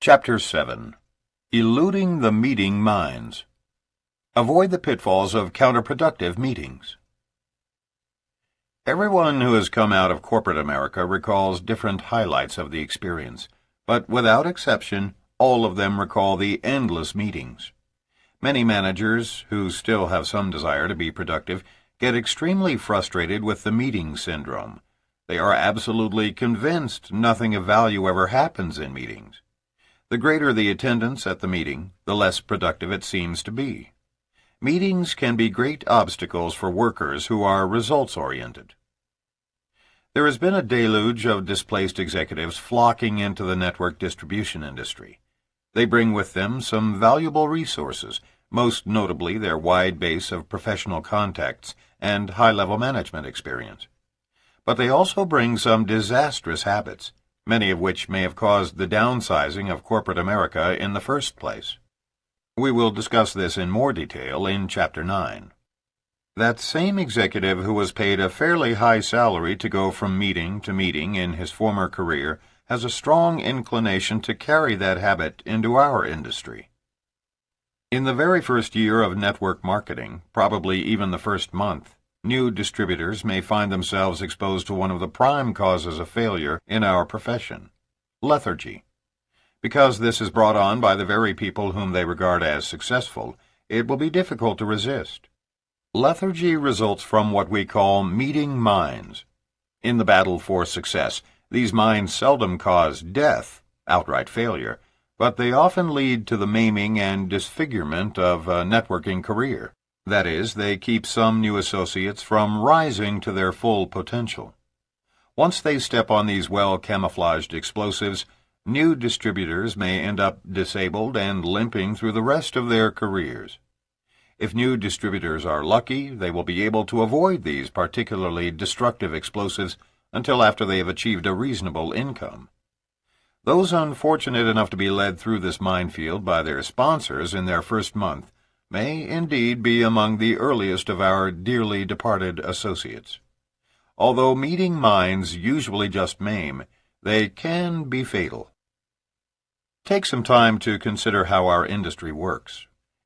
Chapter 7. Eluding the Meeting Minds. Avoid the pitfalls of counterproductive meetings. Everyone who has come out of corporate America recalls different highlights of the experience, but without exception, all of them recall the endless meetings. Many managers, who still have some desire to be productive, get extremely frustrated with the meeting syndrome. They are absolutely convinced nothing of value ever happens in meetings. The greater the attendance at the meeting, the less productive it seems to be. Meetings can be great obstacles for workers who are results-oriented. There has been a deluge of displaced executives flocking into the network distribution industry. They bring with them some valuable resources, most notably their wide base of professional contacts and high-level management experience. But they also bring some disastrous habits, many of which may have caused the downsizing of corporate America in the first place. We will discuss this in more detail in Chapter 9. That same executive who was paid a fairly high salary to go from meeting to meeting in his former career has a strong inclination to carry that habit into our industry. In the very first year of network marketing, probably even the first month, new distributors may find themselves exposed to one of the prime causes of failure in our profession: lethargy. Because this is brought on by the very people whom they regard as successful, it will be difficult to resist. Lethargy results from what we call meeting minds. In the battle for success, these minds seldom cause death, outright failure, but they often lead to the maiming and disfigurement of a networking career. That is, they keep some new associates from rising to their full potential. Once they step on these well-camouflaged explosives, new distributors may end up disabled and limping through the rest of their careers. If new distributors are lucky, they will be able to avoid these particularly destructive explosives until after they have achieved a reasonable income. Those unfortunate enough to be led through this minefield by their sponsors in their first month may indeed be among the earliest of our dearly departed associates. Although meeting minds usually just maim, they can be fatal. Take some time to consider how our industry works.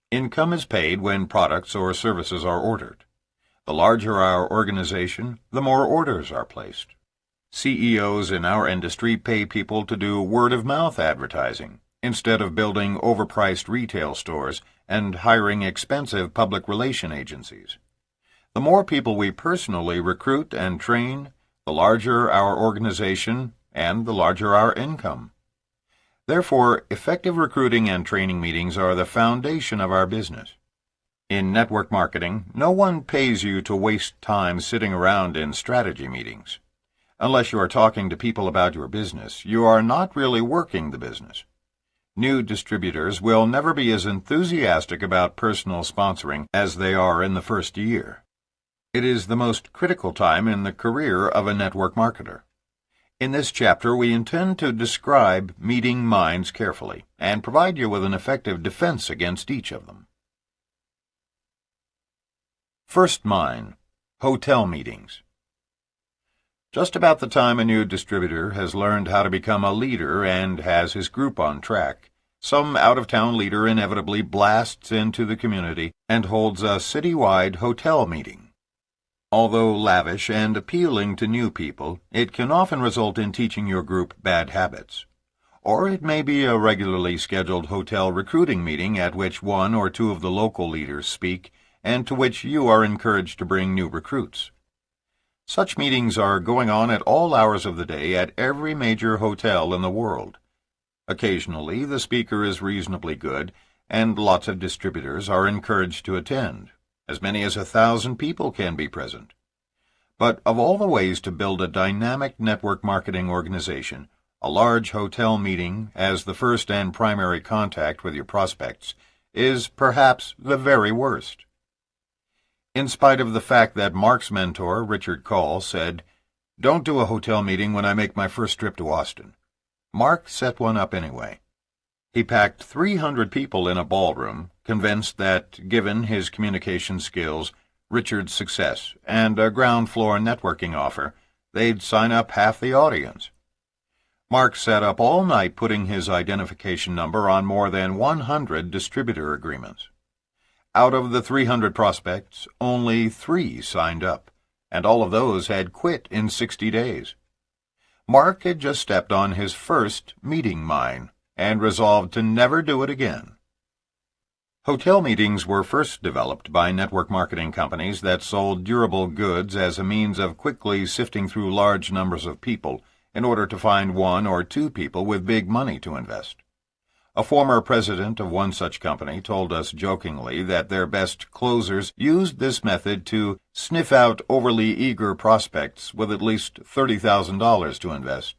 Income is paid when products or services are ordered. The larger our organization, the more orders are placed. CEOs in our industry pay people to do word-of-mouth advertising, instead of building overpriced retail stores and hiring expensive public relation agencies. The more people we personally recruit and train, the larger our organization and the larger our income. Therefore, effective recruiting and training meetings are the foundation of our business. In network marketing, no one pays you to waste time sitting around in strategy meetings. Unless you are talking to people about your business, you are not really working the business. New distributors will never be as enthusiastic about personal sponsoring as they are in the first year. It is the most critical time in the career of a network marketer. In this chapter, we intend to describe meeting minds carefully and provide you with an effective defense against each of them. First mine: hotel meetings. Just about the time a new distributor has learned how to become a leader and has his group on track, some out-of-town leader inevitably blasts into the community and holds a citywide hotel meeting. Although lavish and appealing to new people, it can often result in teaching your group bad habits. Or it may be a regularly scheduled hotel recruiting meeting at which one or two of the local leaders speak and to which you are encouraged to bring new recruits. Such meetings are going on at all hours of the day at every major hotel in the world. Occasionally, the speaker is reasonably good, and lots of distributors are encouraged to attend. As many as 1,000 people can be present. But of all the ways to build a dynamic network marketing organization, a large hotel meeting as the first and primary contact with your prospects is perhaps the very worst. In spite of the fact that Mark's mentor, Richard Call, said, "Don't do a hotel meeting when I make my first trip to Austin," Mark set one up anyway. He packed 300 people in a ballroom, convinced that, given his communication skills, Richard's success, and a ground-floor networking offer, they'd sign up half the audience. Mark sat up all night putting his identification number on more than 100 distributor agreements. Out of the 300 prospects, only 3 signed up, and all of those had quit in 60 days. Mark had just stepped on his first meeting mine and resolved to never do it again. Hotel meetings were first developed by network marketing companies that sold durable goods as a means of quickly sifting through large numbers of people in order to find 1 or 2 people with big money to invest. A former president of one such company told us jokingly that their best closers used this method to sniff out overly eager prospects with at least $30,000 to invest.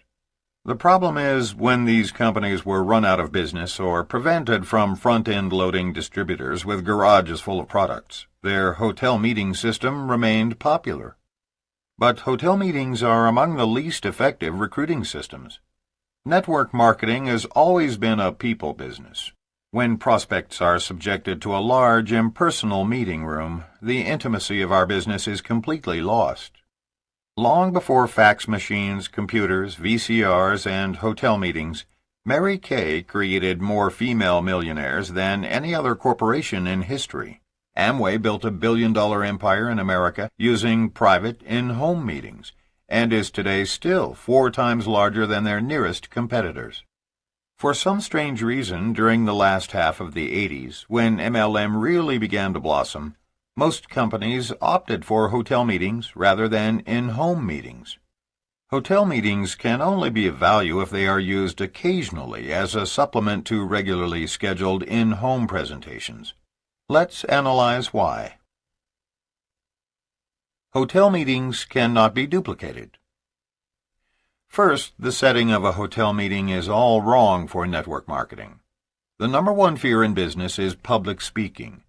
The problem is, when these companies were run out of business or prevented from front-end loading distributors with garages full of products, their hotel meeting system remained popular. But hotel meetings are among the least effective recruiting systems. Network marketing has always been a people business. When prospects are subjected to a large, impersonal meeting room, the intimacy of our business is completely lost. Long before fax machines, computers, VCRs, and hotel meetings, Mary Kay created more female millionaires than any other corporation in history. Amway built a billion-dollar empire in America using private, in-home meetings, and is today still 4 times larger than their nearest competitors. For some strange reason, during the last half of the 80s, when MLM really began to blossom, most companies opted for hotel meetings rather than in-home meetings. Hotel meetings can only be of value if they are used occasionally as a supplement to regularly scheduled in-home presentations. Let's analyze why. Hotel meetings cannot be duplicated. First, the setting of a hotel meeting is all wrong for network marketing. The number one fear in business is public speaking.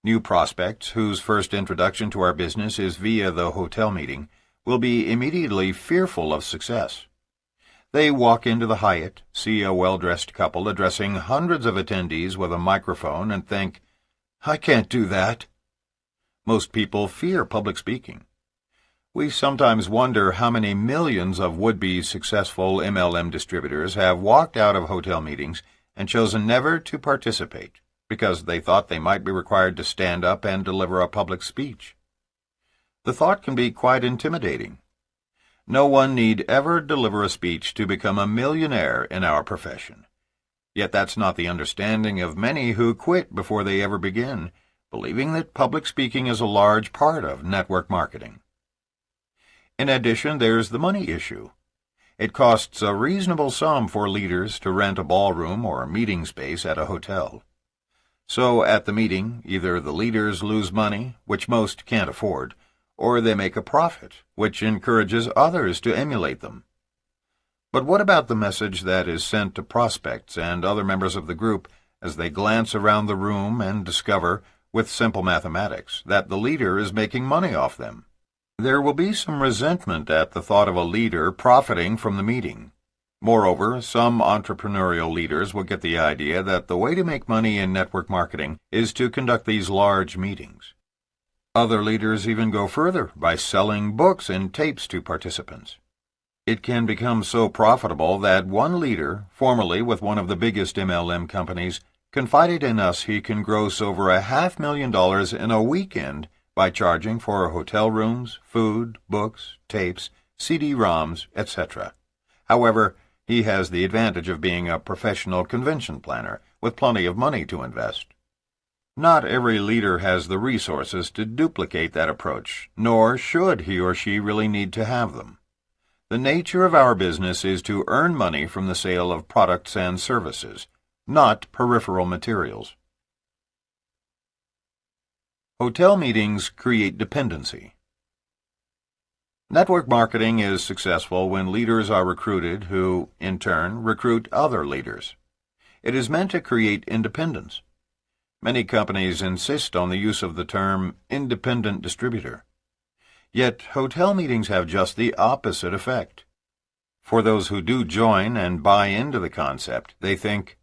New prospects, whose first introduction to our business is via the hotel meeting, will be immediately fearful of success. They walk into the Hyatt, see a well-dressed couple addressing hundreds of attendees with a microphone, and think, "I can't do that." Most people fear public speaking. We sometimes wonder how many millions of would-be successful MLM distributors have walked out of hotel meetings and chosen never to participate because they thought they might be required to stand up and deliver a public speech. The thought can be quite intimidating. No one need ever deliver a speech to become a millionaire in our profession. Yet that's not the understanding of many who quit before they ever begin, believing that public speaking is a large part of network marketing. In addition, there's the money issue. It costs a reasonable sum for leaders to rent a ballroom or meeting space at a hotel. So at the meeting, either the leaders lose money, which most can't afford, or they make a profit, which encourages others to emulate them. But what about the message that is sent to prospects and other members of the group as they glance around the room and discover, with simple mathematics, that the leader is making money off them? There will be some resentment at the thought of a leader profiting from the meeting. Moreover, some entrepreneurial leaders will get the idea that the way to make money in network marketing is to conduct these large meetings. Other leaders even go further by selling books and tapes to participants. It can become so profitable that one leader, formerly with one of the biggest MLM companies, confided in us he can gross over $500,000 in a weekend by charging for hotel rooms, food, books, tapes, CD-ROMs, etc. However, he has the advantage of being a professional convention planner with plenty of money to invest. Not every leader has the resources to duplicate that approach, nor should he or she really need to have them. The nature of our business is to earn money from the sale of products and services, not peripheral materials. Hotel meetings create dependency. Network marketing is successful when leaders are recruited who, in turn, recruit other leaders. It is meant to create independence. Many companies insist on the use of the term independent distributor. Yet hotel meetings have just the opposite effect. For those who do join and buy into the concept, they think,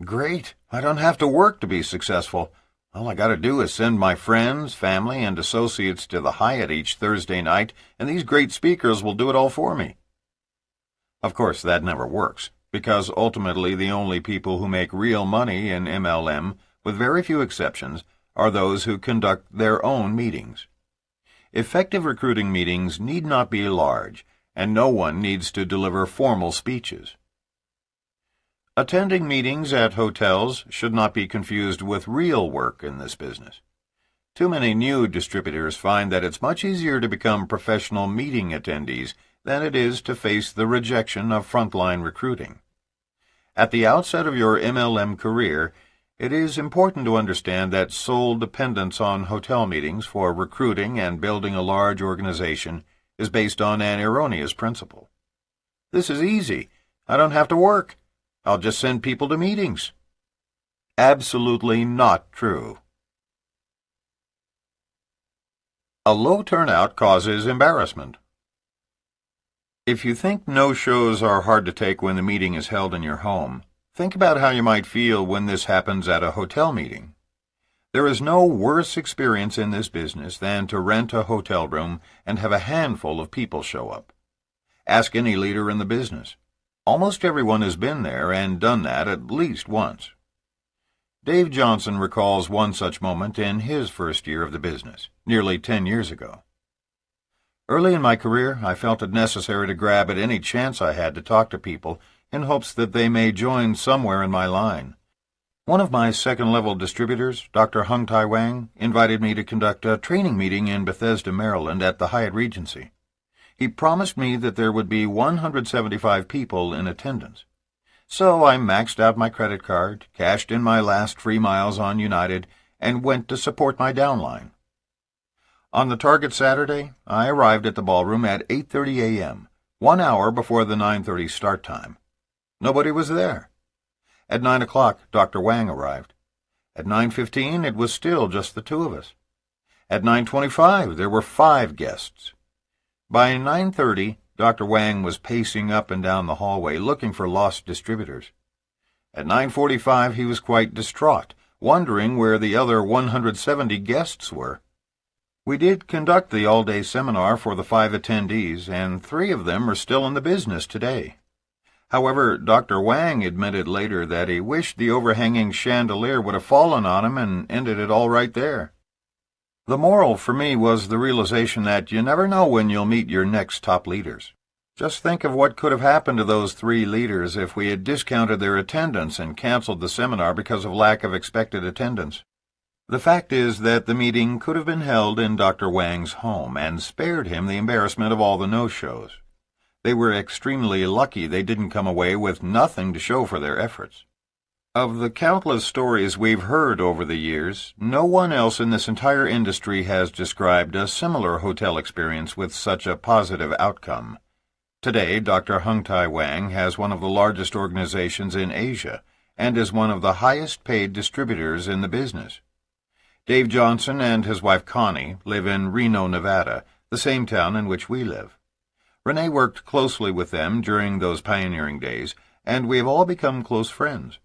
"Great, I don't have to work to be successful. All I got to do is send my friends, family, and associates to the Hyatt each Thursday night, and these great speakers will do it all for me." Of course, that never works, because ultimately the only people who make real money in MLM, with very few exceptions, are those who conduct their own meetings. Effective recruiting meetings need not be large, and no one needs to deliver formal speeches. Attending meetings at hotels should not be confused with real work in this business. Too many new distributors find that it's much easier to become professional meeting attendees than it is to face the rejection of frontline recruiting. At the outset of your MLM career, it is important to understand that sole dependence on hotel meetings for recruiting and building a large organization is based on an erroneous principle. This is easy. I don't have to work. I'll just send people to meetings. Absolutely not true. A low turnout causes embarrassment. If you think no-shows are hard to take when the meeting is held in your home, think about how you might feel when this happens at a hotel meeting. There is no worse experience in this business than to rent a hotel room and have a handful of people show up. Ask any leader in the business. Almost everyone has been there and done that at least once. Dave Johnson recalls one such moment in his first year of the business, nearly 10 years ago. Early in my career, I felt it necessary to grab at any chance I had to talk to people in hopes that they may join somewhere in my line. One of my second-level distributors, Dr. Hung Tai Wang, invited me to conduct a training meeting in Bethesda, Maryland at the Hyatt Regency. He promised me that there would be 175 people in attendance. So I maxed out my credit card, cashed in my last free miles on United, and went to support my downline. On the target Saturday, I arrived at the ballroom at 8:30 a.m., 1 hour before the 9:30 start time. Nobody was there. At 9 o'clock, Dr. Wang arrived. At 9:15, it was still just the two of us. At 9:25, there were 5 guests. By 9:30, Dr. Wang was pacing up and down the hallway looking for lost distributors. At 9:45, he was quite distraught, wondering where the other 170 guests were. We did conduct the all-day seminar for the 5 attendees, and 3 of them are still in the business today. However, Dr. Wang admitted later that he wished the overhanging chandelier would have fallen on him and ended it all right there. The moral for me was the realization that you never know when you'll meet your next top leaders. Just think of what could have happened to those 3 leaders if we had discounted their attendance and canceled the seminar because of lack of expected attendance. The fact is that the meeting could have been held in Dr. Wang's home and spared him the embarrassment of all the no-shows. They were extremely lucky they didn't come away with nothing to show for their efforts. Of the countless stories we've heard over the years, no one else in this entire industry has described a similar hotel experience with such a positive outcome. Today, Dr. Hung Tai Wang has one of the largest organizations in Asia and is one of the highest-paid distributors in the business. Dave Johnson and his wife Connie live in Reno, Nevada, the same town in which we live. Rene worked closely with them during those pioneering days, and we have all become close friends.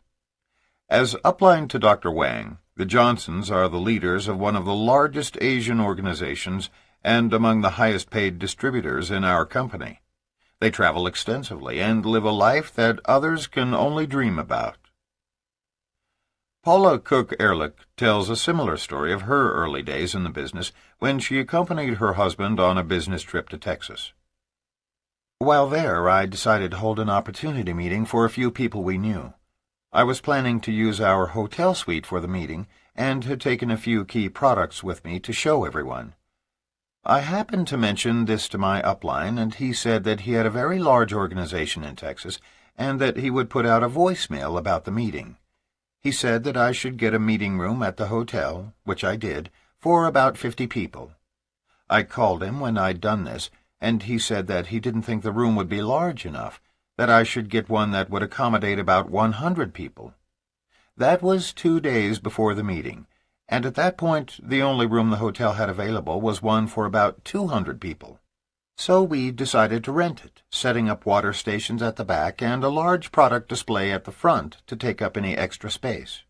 As upline to Dr. Wang, the Johnsons are the leaders of one of the largest Asian organizations and among the highest-paid distributors in our company. They travel extensively and live a life that others can only dream about. Paula Cook-Ehrlich tells a similar story of her early days in the business when she accompanied her husband on a business trip to Texas. While there, I decided to hold an opportunity meeting for a few people we knew. I was planning to use our hotel suite for the meeting and had taken a few key products with me to show everyone. I happened to mention this to my upline, and he said that he had a very large organization in Texas and that he would put out a voicemail about the meeting. He said that I should get a meeting room at the hotel, which I did, for about 50 people. I called him when I'd done this, and he said that he didn't think the room would be large enough, that I should get one that would accommodate about 100 people. That was 2 days before the meeting, and at that point the only room the hotel had available was one for about 200 people. So we decided to rent it, setting up water stations at the back and a large product display at the front to take up any extra space.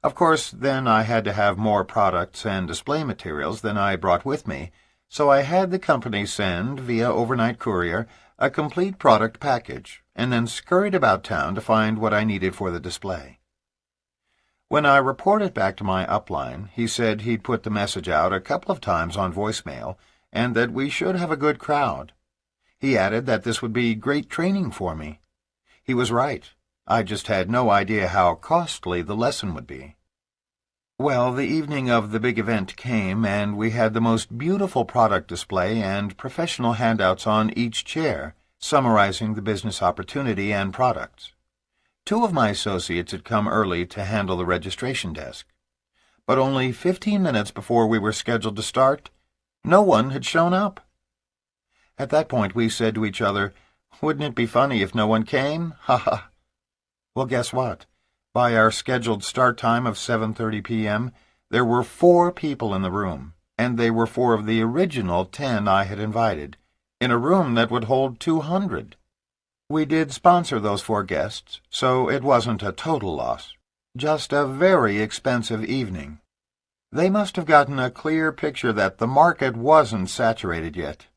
Of course, then I had to have more products and display materials than I brought with me, so I had the company send, via overnight courier, a complete product package, and then scurried about town to find what I needed for the display. When I reported back to my upline, he said he'd put the message out a couple of times on voicemail and that we should have a good crowd. He added that this would be great training for me. He was right. I just had no idea how costly the lesson would be. Well, the evening of the big event came, and we had the most beautiful product display and professional handouts on each chair, summarizing the business opportunity and products. 2 of my associates had come early to handle the registration desk. But only 15 minutes before we were scheduled to start, no one had shown up. At that point, we said to each other, "Wouldn't it be funny if no one came? Ha ha." Well, guess what? By our scheduled start time of 7:30 p.m., there were 4 people in the room, and they were 4 of the original 10 I had invited, in a room that would hold 200. We did sponsor those 4 guests, so it wasn't a total loss. Just a very expensive evening. They must have gotten a clear picture that the market wasn't saturated yet.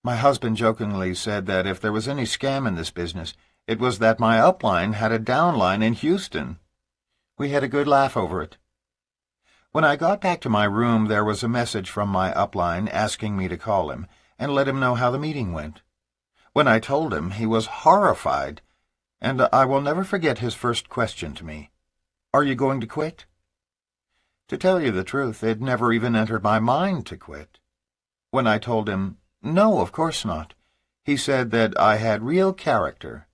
My husband jokingly said that if there was any scam in this business, it was that my upline had a downline in Houston. We had a good laugh over it. When I got back to my room, there was a message from my upline asking me to call him and let him know how the meeting went. When I told him, he was horrified, and I will never forget his first question to me. "Are you going to quit?" To tell you the truth, it never even entered my mind to quit. When I told him, "No, of course not," he said that I had real character.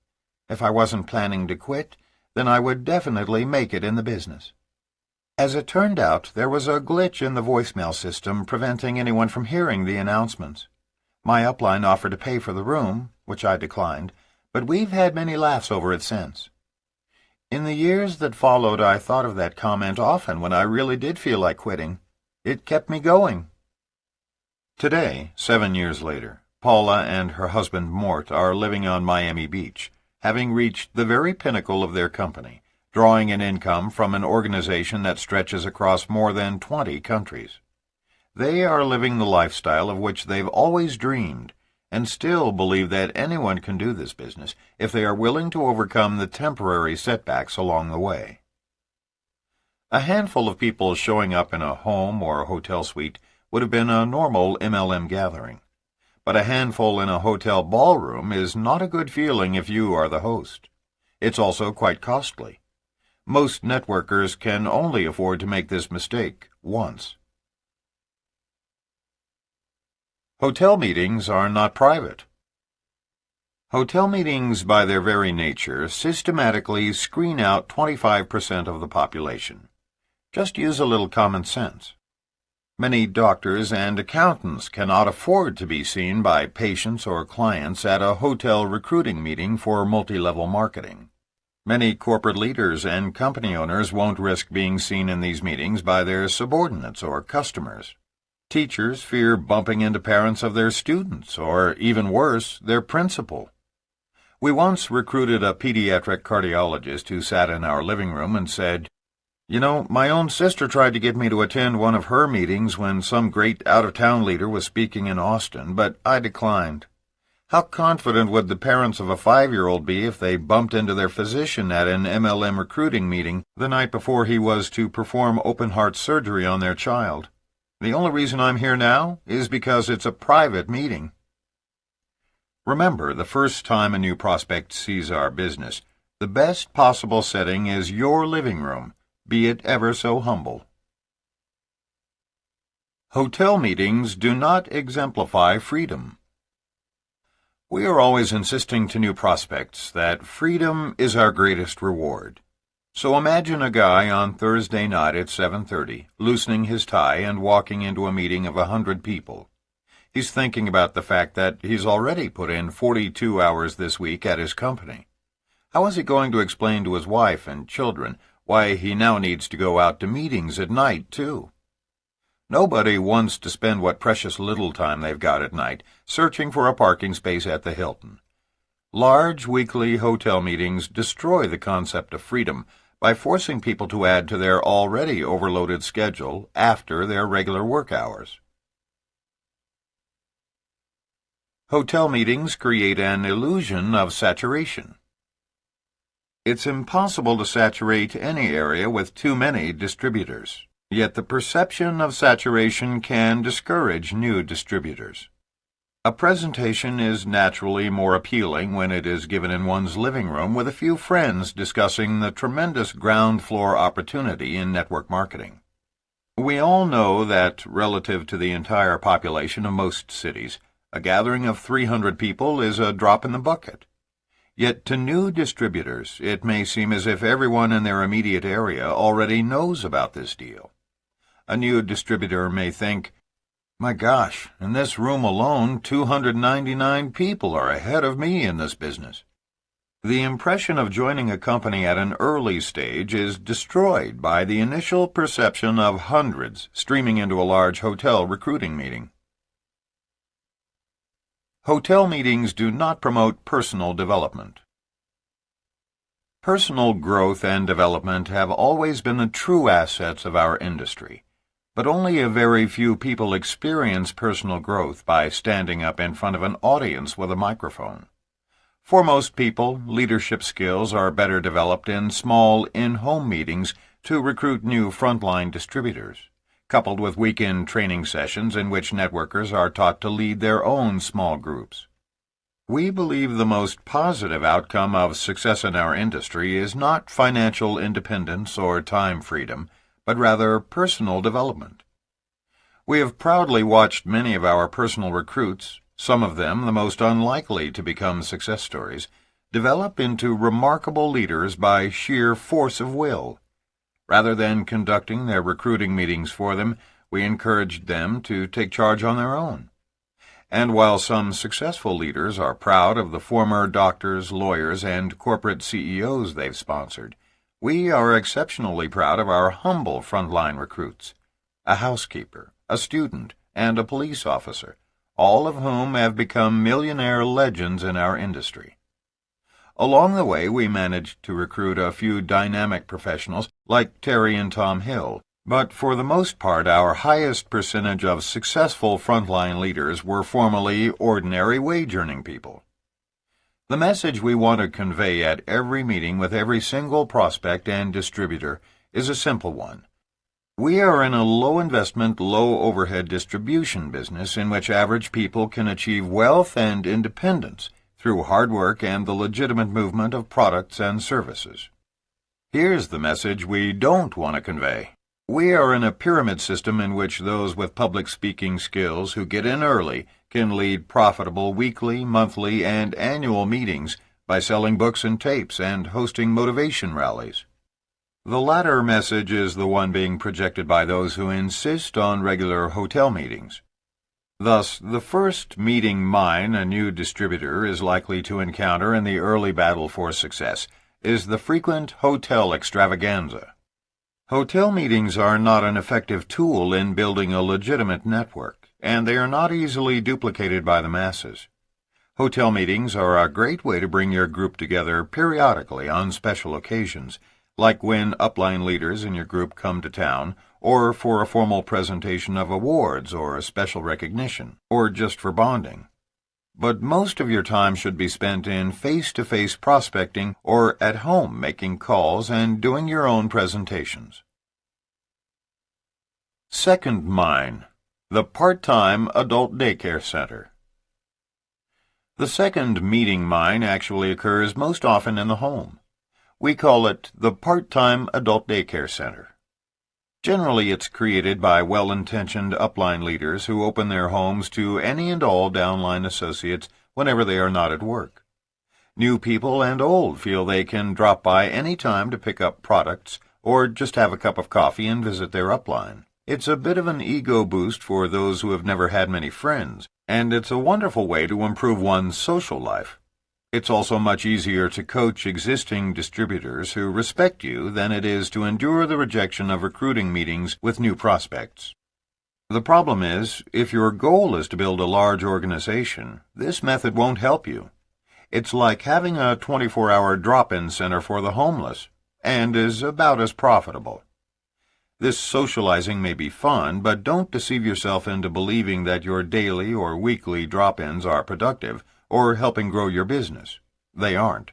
If I wasn't planning to quit, then I would definitely make it in the business. As it turned out, there was a glitch in the voicemail system preventing anyone from hearing the announcements. My upline offered to pay for the room, which I declined, but we've had many laughs over it since. In the years that followed, I thought of that comment often when I really did feel like quitting. It kept me going. Today, 7 years later, Paula and her husband Mort are living on Miami Beach, having reached the very pinnacle of their company, drawing an income from an organization that stretches across more than 20 countries. They are living the lifestyle of which they've always dreamed, and still believe that anyone can do this business if they are willing to overcome the temporary setbacks along the way. A handful of people showing up in a home or a hotel suite would have been a normal MLM gathering, but a handful in a hotel ballroom is not a good feeling if you are the host. It's also quite costly. Most networkers can only afford to make this mistake once. Hotel meetings are not private. Hotel meetings, by their very nature, systematically screen out 25% of the population. Just use a little common sense. Many doctors and accountants cannot afford to be seen by patients or clients at a hotel recruiting meeting for multi-level marketing. Many corporate leaders and company owners won't risk being seen in these meetings by their subordinates or customers. Teachers fear bumping into parents of their students, or, even worse, their principal. We once recruited a pediatric cardiologist who sat in our living room and said, "You know, my own sister tried to get me to attend one of her meetings when some great out-of-town leader was speaking in Austin, but I declined. How confident would the parents of a 5-year-old be if they bumped into their physician at an MLM recruiting meeting the night before he was to perform open-heart surgery on their child? The only reason I'm here now is because it's a private meeting." Remember, the first time a new prospect sees our business, the best possible setting is your living room, be it ever so humble. Hotel meetings do not exemplify freedom. We are always insisting to new prospects that freedom is our greatest reward. So imagine a guy on Thursday night at 7:30, loosening his tie and walking into a meeting of 100 people. He's thinking about the fact that he's already put in 42 hours this week at his company. How is he going to explain to his wife and children why he now needs to go out to meetings at night, too? Nobody wants to spend what precious little time they've got at night searching for a parking space at the Hilton. Large weekly hotel meetings destroy the concept of freedom by forcing people to add to their already overloaded schedule after their regular work hours. Hotel meetings create an illusion of saturation. It's impossible to saturate any area with too many distributors, yet the perception of saturation can discourage new distributors. A presentation is naturally more appealing when it is given in one's living room with a few friends discussing the tremendous ground floor opportunity in network marketing. We all know that, relative to the entire population of most cities, a gathering of 300 people is a drop in the bucket. Yet to new distributors, it may seem as if everyone in their immediate area already knows about this deal. A new distributor may think, "My gosh, in this room alone, 299 people are ahead of me in this business." The impression of joining a company at an early stage is destroyed by the initial perception of hundreds streaming into a large hotel recruiting meeting. Hotel meetings do not promote personal development. Personal growth and development have always been the true assets of our industry, but only a very few people experience personal growth by standing up in front of an audience with a microphone. For most people, leadership skills are better developed in small, in-home meetings to recruit new frontline distributors, coupled with weekend training sessions in which networkers are taught to lead their own small groups. We believe the most positive outcome of success in our industry is not financial independence or time freedom, but rather personal development. We have proudly watched many of our personal recruits, some of them the most unlikely to become success stories, develop into remarkable leaders by sheer force of will. Rather than conducting their recruiting meetings for them, we encouraged them to take charge on their own. And while some successful leaders are proud of the former doctors, lawyers, and corporate CEOs they've sponsored, we are exceptionally proud of our humble frontline recruits, a housekeeper, a student, and a police officer, all of whom have become millionaire legends in our industry. Along the way, we managed to recruit a few dynamic professionals like Terry and Tom Hill, but for the most part our highest percentage of successful frontline leaders were formerly ordinary wage-earning people. The message we want to convey at every meeting with every single prospect and distributor is a simple one. We are in a low-investment, low-overhead distribution business in which average people can achieve wealth and independence through hard work and the legitimate movement of products and services. Here's the message we don't want to convey. We are in a pyramid system in which those with public speaking skills who get in early can lead profitable weekly, monthly, and annual meetings by selling books and tapes and hosting motivation rallies. The latter message is the one being projected by those who insist on regular hotel meetings. Thus, the first meeting mine a new distributor is likely to encounter in the early battle for success is the frequent hotel extravaganza. Hotel meetings are not an effective tool in building a legitimate network, and they are not easily duplicated by the masses. Hotel meetings are a great way to bring your group together periodically on special occasions, like when upline leaders in your group come to town, or for a formal presentation of awards or a special recognition, or just for bonding. But most of your time should be spent in face-to-face prospecting or at home making calls and doing your own presentations. Second mine, the part-time adult daycare center. The second meeting mine actually occurs most often in the home. We call it the part-time adult daycare center. Generally, it's created by well-intentioned upline leaders who open their homes to any and all downline associates whenever they are not at work. New people and old feel they can drop by any time to pick up products or just have a cup of coffee and visit their upline. It's a bit of an ego boost for those who have never had many friends, and it's a wonderful way to improve one's social life. It's also much easier to coach existing distributors who respect you than it is to endure the rejection of recruiting meetings with new prospects. The problem is, if your goal is to build a large organization, this method won't help you. It's like having a 24-hour drop-in center for the homeless, and is about as profitable. This socializing may be fun, but don't deceive yourself into believing that your daily or weekly drop-ins are productive or helping grow your business. They aren't.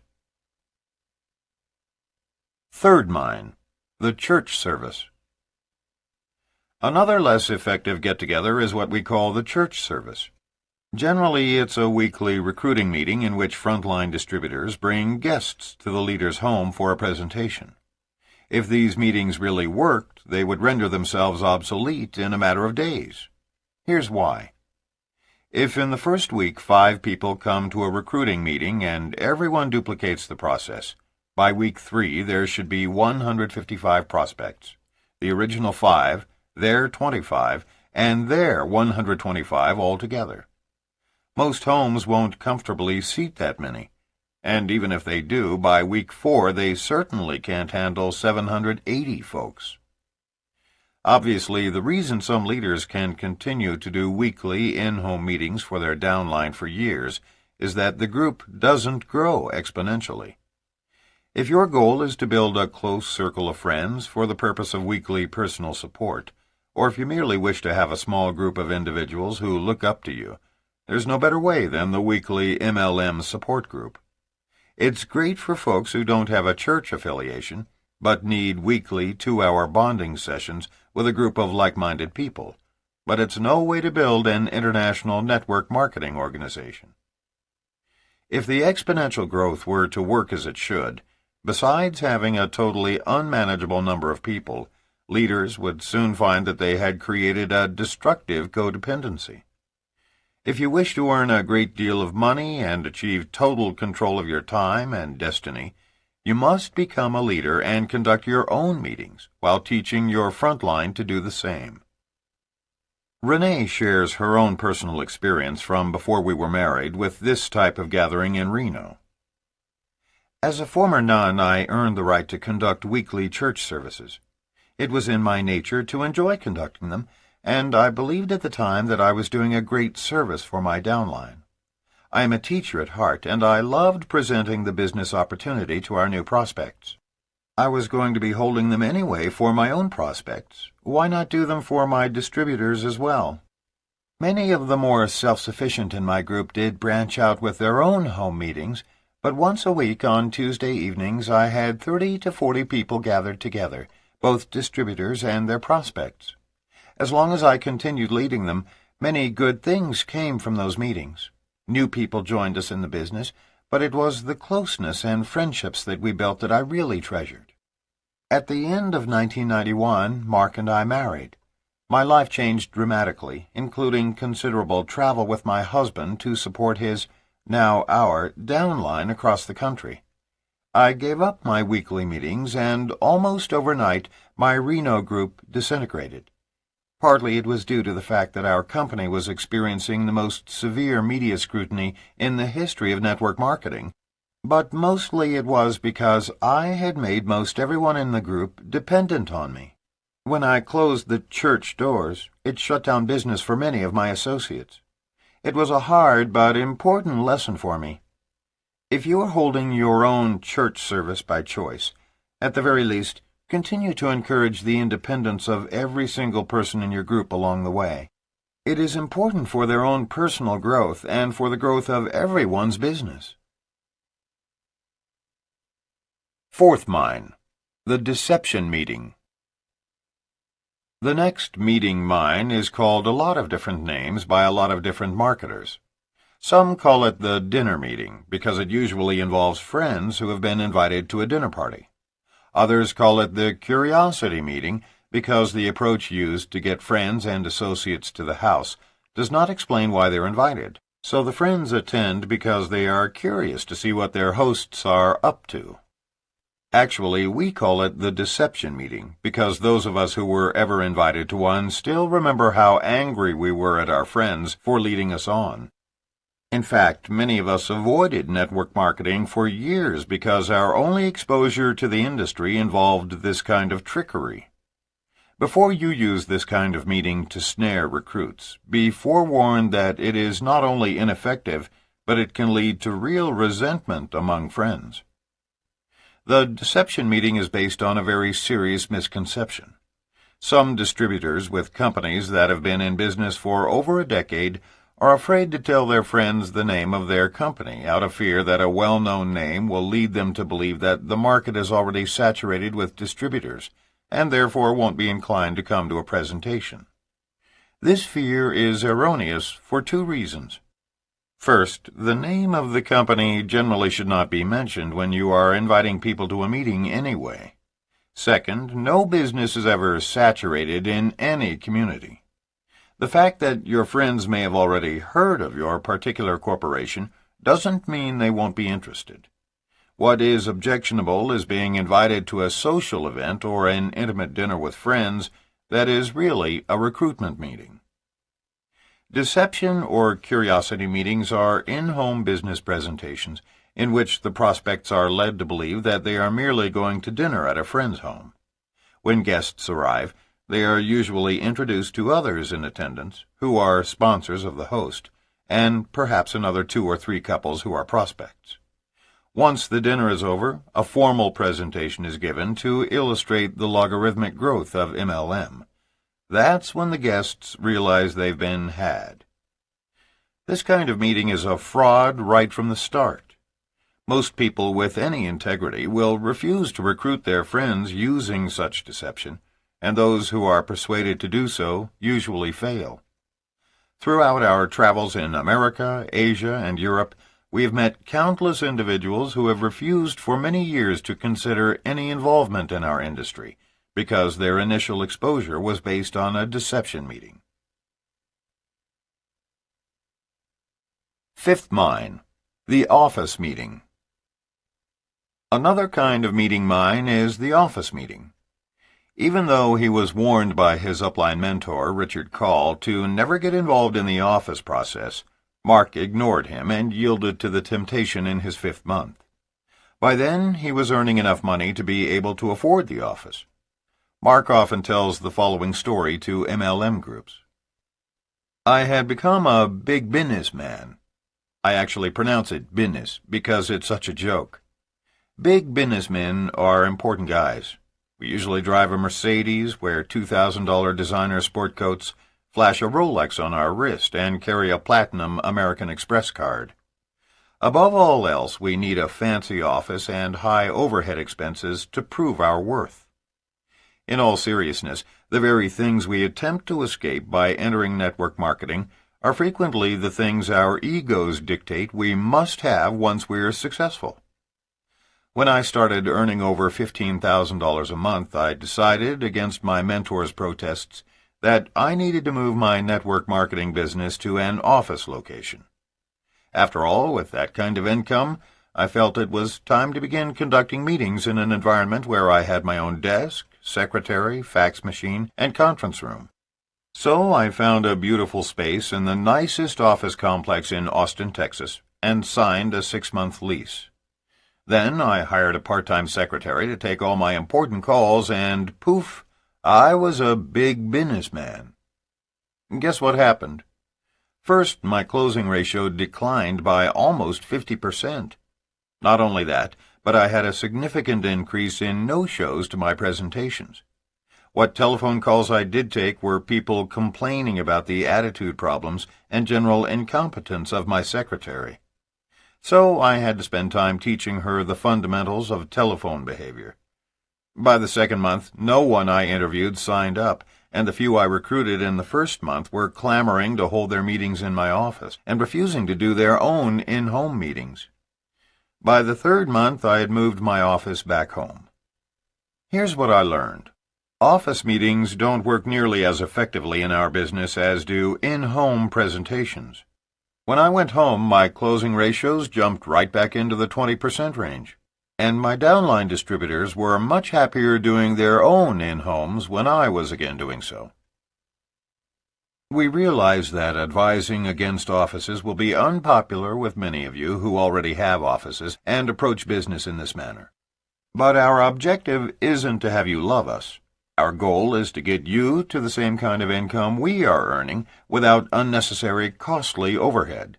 Third mine, the church service. Another less effective get-together is what we call the church service. Generally, it's a weekly recruiting meeting in which frontline distributors bring guests to the leader's home for a presentation. If these meetings really worked, they would render themselves obsolete in a matter of days. Here's why. If in the first week 5 people come to a recruiting meeting and everyone duplicates the process, by week 3 there should be 155 prospects. The original 5, their 25, and their 125 altogether. Most homes won't comfortably seat that many, and even if they do, by week 4 they certainly can't handle 780 folks. Obviously, the reason some leaders can continue to do weekly in-home meetings for their downline for years is that the group doesn't grow exponentially. If your goal is to build a close circle of friends for the purpose of weekly personal support, or if you merely wish to have a small group of individuals who look up to you, there's no better way than the weekly MLM support group. It's great for folks who don't have a church affiliation, but need weekly 2-hour bonding sessions with a group of like-minded people, but it's no way to build an international network marketing organization. If the exponential growth were to work as it should, besides having a totally unmanageable number of people, leaders would soon find that they had created a destructive codependency. If you wish to earn a great deal of money and achieve total control of your time and destiny, you must become a leader and conduct your own meetings while teaching your front line to do the same. Rene shares her own personal experience from before we were married with this type of gathering in Reno. As a former nun, I earned the right to conduct weekly church services. It was in my nature to enjoy conducting them, and I believed at the time that I was doing a great service for my downline. I am a teacher at heart, and I loved presenting the business opportunity to our new prospects. I was going to be holding them anyway for my own prospects. Why not do them for my distributors as well? Many of the more self-sufficient in my group did branch out with their own home meetings, but once a week on Tuesday evenings I had 30 to 40 people gathered together, both distributors and their prospects. As long as I continued leading them, many good things came from those meetings. New people joined us in the business, but it was the closeness and friendships that we built that I really treasured. At the end of 1991, Mark and I married. My life changed dramatically, including considerable travel with my husband to support his, now our, downline across the country. I gave up my weekly meetings, and almost overnight my Reno group disintegrated. Partly it was due to the fact that our company was experiencing the most severe media scrutiny in the history of network marketing, but mostly it was because I had made most everyone in the group dependent on me. When I closed the church doors, it shut down business for many of my associates. It was a hard but important lesson for me. If you are holding your own church service by choice, at the very least, continue to encourage the independence of every single person in your group along the way. It is important for their own personal growth and for the growth of everyone's business. Fourth mine, the deception meeting. The next meeting mine is called a lot of different names by a lot of different marketers. Some call it the dinner meeting because it usually involves friends who have been invited to a dinner party. Others call it the curiosity meeting because the approach used to get friends and associates to the house does not explain why they're invited, so the friends attend because they are curious to see what their hosts are up to. Actually, we call it the deception meeting because those of us who were ever invited to one still remember how angry we were at our friends for leading us on. In fact, many of us avoided network marketing for years because our only exposure to the industry involved this kind of trickery. Before you use this kind of meeting to snare recruits, be forewarned that it is not only ineffective, but it can lead to real resentment among friends. The deception meeting is based on a very serious misconception. Some distributors with companies that have been in business for over a decade are afraid to tell their friends the name of their company out of fear that a well-known name will lead them to believe that the market is already saturated with distributors and therefore won't be inclined to come to a presentation. This fear is erroneous for two reasons. First, the name of the company generally should not be mentioned when you are inviting people to a meeting anyway. Second, no business is ever saturated in any community. The fact that your friends may have already heard of your particular corporation doesn't mean they won't be interested. What is objectionable is being invited to a social event or an intimate dinner with friends that is really a recruitment meeting. Deception or curiosity meetings are in-home business presentations in which the prospects are led to believe that they are merely going to dinner at a friend's home. When guests arrive, they are usually introduced to others in attendance, who are sponsors of the host, and perhaps another 2 or 3 couples who are prospects. Once the dinner is over, a formal presentation is given to illustrate the logarithmic growth of MLM. That's when the guests realize they've been had. This kind of meeting is a fraud right from the start. Most people with any integrity will refuse to recruit their friends using such deception, and those who are persuaded to do so usually fail. Throughout our travels in America, Asia, and Europe, we have met countless individuals who have refused for many years to consider any involvement in our industry, because their initial exposure was based on a deception meeting. Fifth mine, the office meeting. Another kind of meeting mine is the office meeting. Even though he was warned by his upline mentor, Richard Call, to never get involved in the office process, Mark ignored him and yielded to the temptation in his 5th month. By then, he was earning enough money to be able to afford the office. Mark often tells the following story to MLM groups. I had become a big business man. I actually pronounce it business because it's such a joke. Big businessmen are important guys. We usually drive a Mercedes, wear $2,000 designer sport coats, flash a Rolex on our wrist, and carry a platinum American Express card. Above all else, we need a fancy office and high overhead expenses to prove our worth. In all seriousness, the very things we attempt to escape by entering network marketing are frequently the things our egos dictate we must have once we're successful. When I started earning over $15,000 a month, I decided, against my mentor's protests, that I needed to move my network marketing business to an office location. After all, with that kind of income, I felt it was time to begin conducting meetings in an environment where I had my own desk, secretary, fax machine, and conference room. So I found a beautiful space in the nicest office complex in Austin, Texas, and signed a 6-month lease. Then I hired a part-time secretary to take all my important calls, and poof, I was a big businessman. Guess what happened? First, my closing ratio declined by almost 50%. Not only that, but I had a significant increase in no-shows to my presentations. What telephone calls I did take were people complaining about the attitude problems and general incompetence of my secretary. So I had to spend time teaching her the fundamentals of telephone behavior. By the 2nd month, no one I interviewed signed up, and the few I recruited in the 1st month were clamoring to hold their meetings in my office and refusing to do their own in-home meetings. By the 3rd month, I had moved my office back home. Here's what I learned. Office meetings don't work nearly as effectively in our business as do in-home presentations. When I went home, my closing ratios jumped right back into the 20% range, and my downline distributors were much happier doing their own in-homes when I was again doing so. We realize that advising against offices will be unpopular with many of you who already have offices and approach business in this manner. But our objective isn't to have you love us. Our goal is to get you to the same kind of income we are earning without unnecessary costly overhead.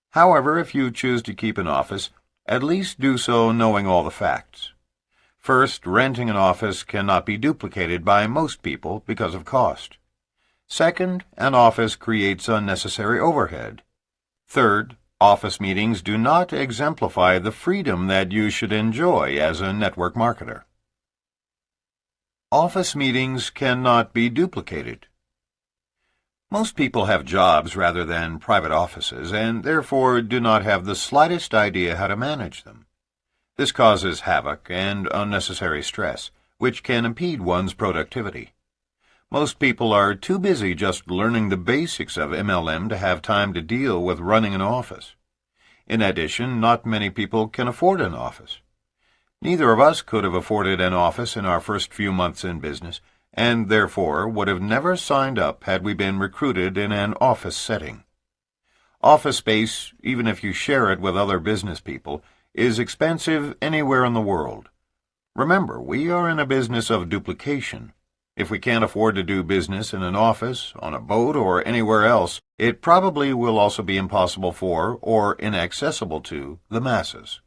However, if you choose to keep an office, at least do so knowing all the facts. First, renting an office cannot be duplicated by most people because of cost. Second, an office creates unnecessary overhead. Third, office meetings do not exemplify the freedom that you should enjoy as a network marketer. Office meetings cannot be duplicated. Most people have jobs rather than private offices and therefore do not have the slightest idea how to manage them. This causes havoc and unnecessary stress, which can impede one's productivity. Most people are too busy just learning the basics of MLM to have time to deal with running an office. In addition, not many people can afford an office. Neither of us could have afforded an office in our first few months in business, and therefore would have never signed up had we been recruited in an office setting. Office space, even if you share it with other business people, is expensive anywhere in the world. Remember, we are in a business of duplication. If we can't afford to do business in an office, on a boat, or anywhere else, it probably will also be impossible for, or inaccessible to, the masses.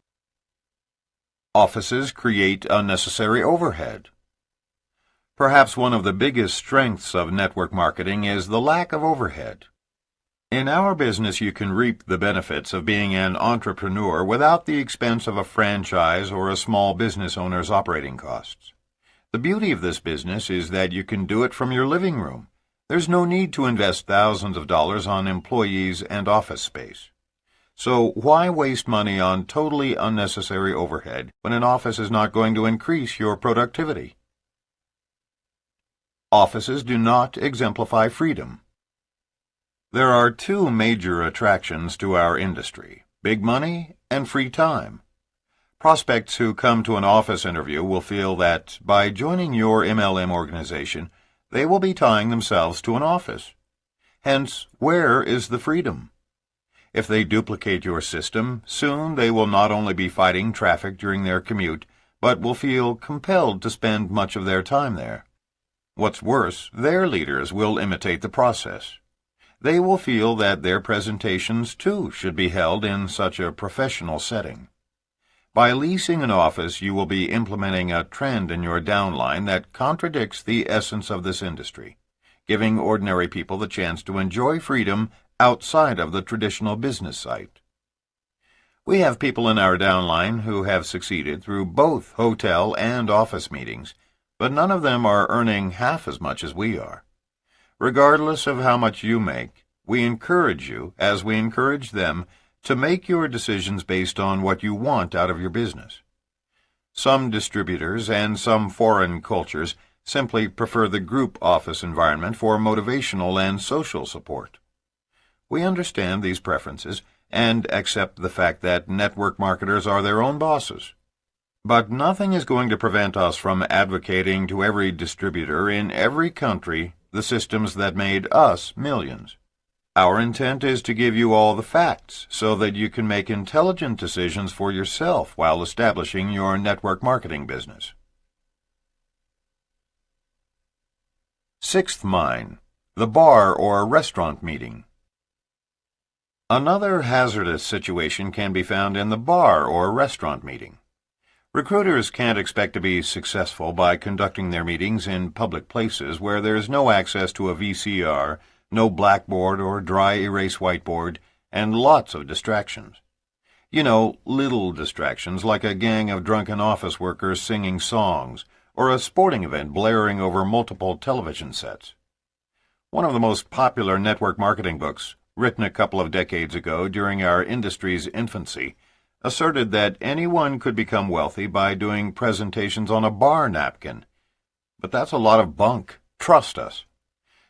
Offices create unnecessary overhead. Perhaps one of the biggest strengths of network marketing is the lack of overhead. In our business, you can reap the benefits of being an entrepreneur without the expense of a franchise or a small business owner's operating costs. The beauty of this business is that you can do it from your living room. There's no need to invest thousands of dollars on employees and office space. So why waste money on totally unnecessary overhead when an office is not going to increase your productivity? Offices do not exemplify freedom. There are two major attractions to our industry: big money and free time. Prospects who come to an office interview will feel that by joining your MLM organization, they will be tying themselves to an office. Hence, where is the freedom? If they duplicate your system, soon they will not only be fighting traffic during their commute, but will feel compelled to spend much of their time there. What's worse, their leaders will imitate the process. They will feel that their presentations, too, should be held in such a professional setting. By leasing an office, you will be implementing a trend in your downline that contradicts the essence of this industry, giving ordinary people the chance to enjoy freedom outside of the traditional business site. We have people in our downline who have succeeded through both hotel and office meetings, but none of them are earning half as much as we are. Regardless of how much you make, we encourage you, as we encourage them, to make your decisions based on what you want out of your business. Some distributors and some foreign cultures simply prefer the group office environment for motivational and social support. We understand these preferences and accept the fact that network marketers are their own bosses. But nothing is going to prevent us from advocating to every distributor in every country the systems that made us millions. Our intent is to give you all the facts so that you can make intelligent decisions for yourself while establishing your network marketing business. Sixth mine, the bar or restaurant meeting. Another hazardous situation can be found in the bar or restaurant meeting. Recruiters can't expect to be successful by conducting their meetings in public places where there's no access to a VCR, no blackboard or dry erase whiteboard, and lots of distractions. You know, little distractions like a gang of drunken office workers singing songs, or a sporting event blaring over multiple television sets. One of the most popular network marketing books, written a couple of decades ago during our industry's infancy, asserted that anyone could become wealthy by doing presentations on a bar napkin. But that's a lot of bunk. Trust us.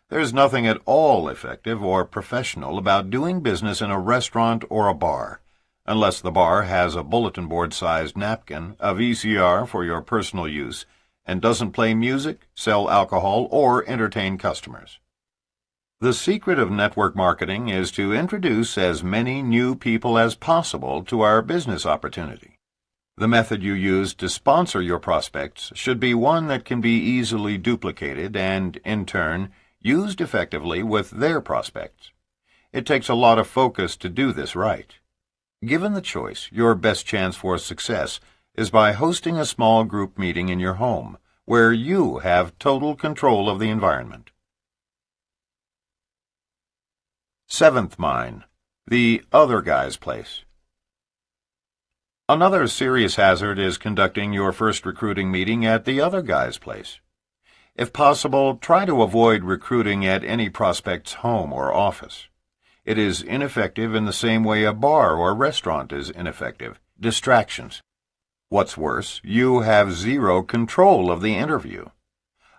There's nothing at all effective or professional about doing business in a restaurant or a bar, unless the bar has a bulletin board-sized napkin, a VCR for your personal use, and doesn't play music, sell alcohol, or entertain customers. The secret of network marketing is to introduce as many new people as possible to our business opportunity. The method you use to sponsor your prospects should be one that can be easily duplicated and, in turn, used effectively with their prospects. It takes a lot of focus to do this right. Given the choice, your best chance for success is by hosting a small group meeting in your home, where you have total control of the environment. Seventh mine, the other guy's place. Another serious hazard is conducting your first recruiting meeting at the other guy's place. If possible, try to avoid recruiting at any prospect's home or office. It is ineffective in the same way a bar or restaurant is ineffective. Distractions. What's worse, you have zero control of the interview.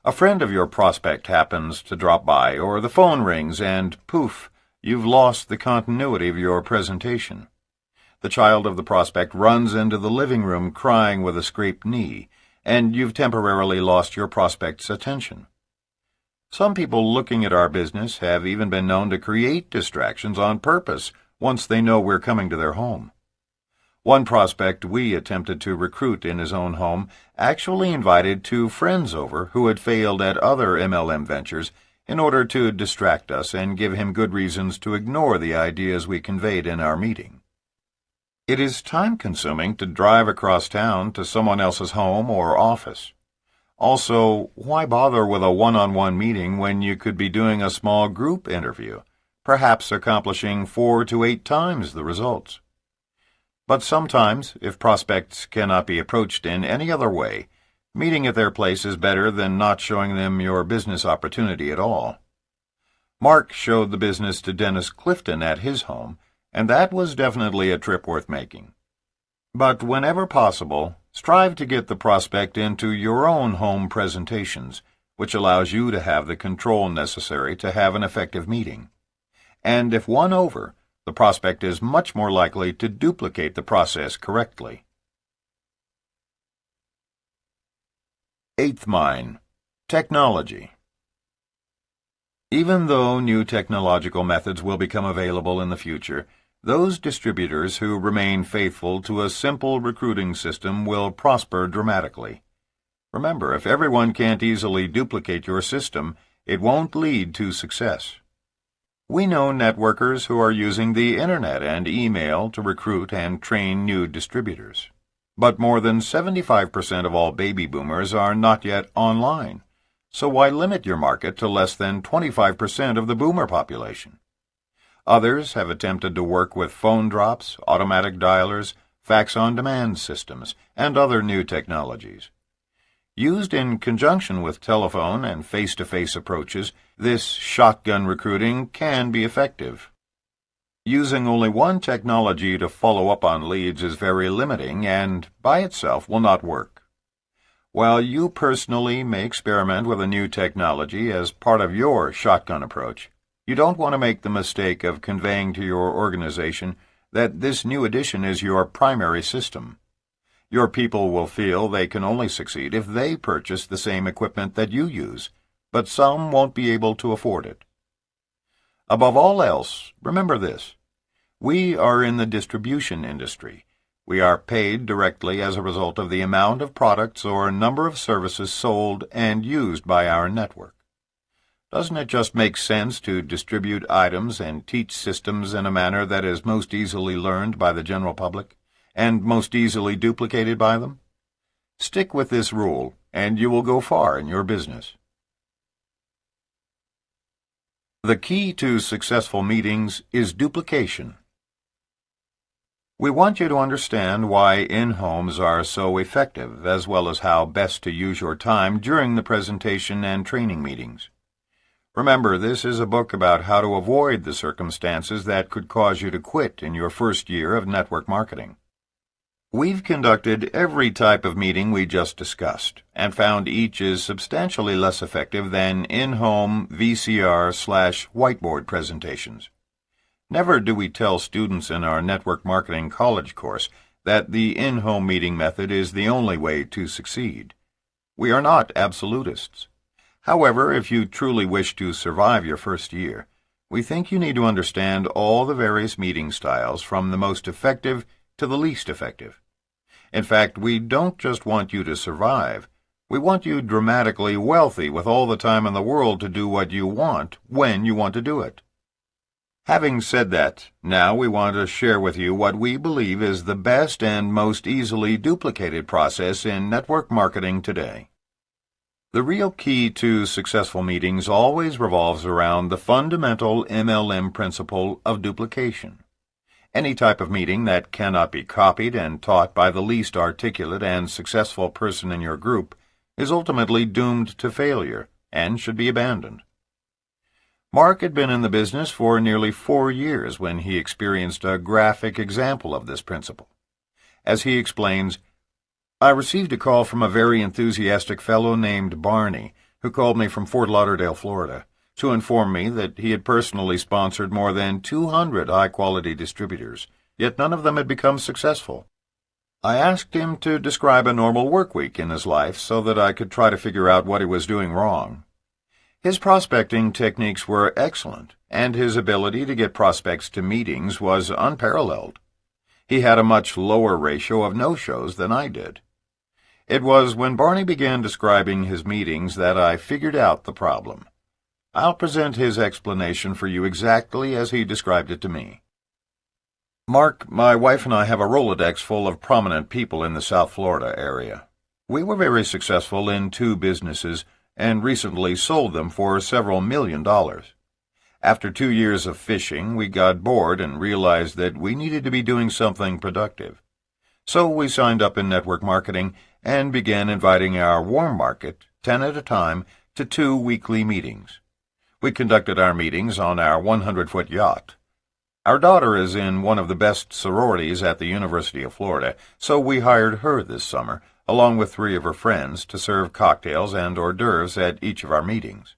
A friend of your prospect happens to drop by, or the phone rings and, poof, you've lost the continuity of your presentation. The child of the prospect runs into the living room crying with a scraped knee, and you've temporarily lost your prospect's attention. Some people looking at our business have even been known to create distractions on purpose once they know we're coming to their home. One prospect we attempted to recruit in his own home actually invited 2 friends over who had failed at other MLM ventures in order to distract us and give him good reasons to ignore the ideas we conveyed in our meeting. It is time-consuming to drive across town to someone else's home or office. Also, why bother with a one-on-one meeting when you could be doing a small group interview, perhaps accomplishing 4 to 8 times the results? But sometimes, if prospects cannot be approached in any other way, meeting at their place is better than not showing them your business opportunity at all. Mark showed the business to Dennis Clifton at his home, and that was definitely a trip worth making. But whenever possible, strive to get the prospect into your own home presentations, which allows you to have the control necessary to have an effective meeting. And if won over, the prospect is much more likely to duplicate the process correctly. Eighth mine, technology. Even though new technological methods will become available in the future, those distributors who remain faithful to a simple recruiting system will prosper dramatically. Remember, if everyone can't easily duplicate your system, it won't lead to success. We know networkers who are using the Internet and email to recruit and train new distributors. But more than 75% of all baby boomers are not yet online, so why limit your market to less than 25% of the boomer population? Others have attempted to work with phone drops, automatic dialers, fax-on-demand systems, and other new technologies. Used in conjunction with telephone and face-to-face approaches, this shotgun recruiting can be effective. Using only one technology to follow up on leads is very limiting and, by itself, will not work. While you personally may experiment with a new technology as part of your shotgun approach, you don't want to make the mistake of conveying to your organization that this new addition is your primary system. Your people will feel they can only succeed if they purchase the same equipment that you use, but some won't be able to afford it. Above all else, remember this. We are in the distribution industry. We are paid directly as a result of the amount of products or number of services sold and used by our network. Doesn't it just make sense to distribute items and teach systems in a manner that is most easily learned by the general public, and most easily duplicated by them? Stick with this rule, and you will go far in your business. The key to successful meetings is duplication. We want you to understand why in-homes are so effective, as well as how best to use your time during the presentation and training meetings. Remember, this is a book about how to avoid the circumstances that could cause you to quit in your first year of network marketing. We've conducted every type of meeting we just discussed, and found each is substantially less effective than in-home VCR/whiteboard presentations. Never do we tell students in our network marketing college course that the in-home meeting method is the only way to succeed. We are not absolutists. However, if you truly wish to survive your first year, we think you need to understand all the various meeting styles from the most effective to the least effective. In fact, we don't just want you to survive. We want you dramatically wealthy with all the time in the world to do what you want when you want to do it. Having said that, now we want to share with you what we believe is the best and most easily duplicated process in network marketing today. The real key to successful meetings always revolves around the fundamental MLM principle of duplication. Any type of meeting that cannot be copied and taught by the least articulate and successful person in your group is ultimately doomed to failure and should be abandoned. Mark had been in the business for nearly 4 years when he experienced a graphic example of this principle. As he explains, "I received a call from a very enthusiastic fellow named Barney, who called me from Fort Lauderdale, Florida, to inform me that he had personally sponsored more than 200 high-quality distributors, yet none of them had become successful. I asked him to describe a normal work week in his life so that I could try to figure out what he was doing wrong. His prospecting techniques were excellent, and his ability to get prospects to meetings was unparalleled. He had a much lower ratio of no-shows than I did. It was when Barney began describing his meetings that I figured out the problem. I'll present his explanation for you exactly as he described it to me. Mark, my wife and I have a Rolodex full of prominent people in the South Florida area. We were very successful in 2 businesses and recently sold them for several $1,000,000. After 2 years of fishing, we got bored and realized that we needed to be doing something productive. So we signed up in network marketing and began inviting our warm market, 10 at a time, to 2 weekly meetings. We conducted our meetings on our 100-foot yacht. Our daughter is in one of the best sororities at the University of Florida, so we hired her this summer, along with 3 of her friends, to serve cocktails and hors d'oeuvres at each of our meetings.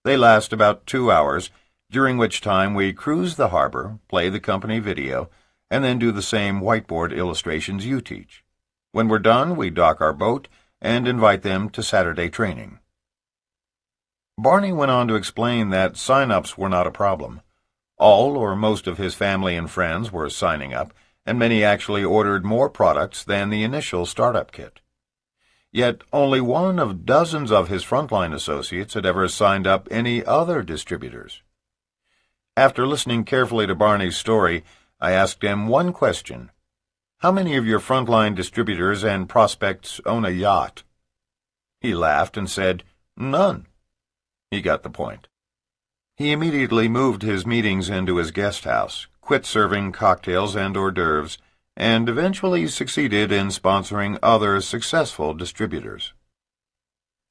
They last about 2 hours, during which time we cruise the harbor, play the company video, and then do the same whiteboard illustrations you teach. When we're done, we dock our boat and invite them to Saturday training." Barney went on to explain that sign-ups were not a problem. All or most of his family and friends were signing up, and many actually ordered more products than the initial startup kit. Yet only one of dozens of his frontline associates had ever signed up any other distributors. After listening carefully to Barney's story, I asked him one question: "How many of your frontline distributors and prospects own a yacht?" He laughed and said, "None." He got the point. He immediately moved his meetings into his guest house, quit serving cocktails and hors d'oeuvres, and eventually succeeded in sponsoring other successful distributors.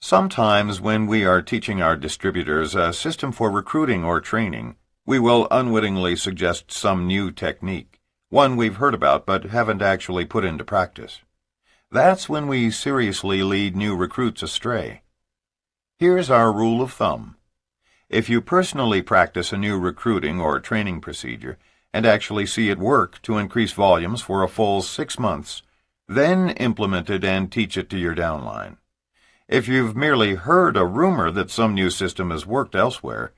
Sometimes when we are teaching our distributors a system for recruiting or training, we will unwittingly suggest some new technique, one we've heard about but haven't actually put into practice. That's when we seriously lead new recruits astray. Here's our rule of thumb. If you personally practice a new recruiting or training procedure and actually see it work to increase volumes for a full 6 months, then implement it and teach it to your downline. If you've merely heard a rumor that some new system has worked elsewhere,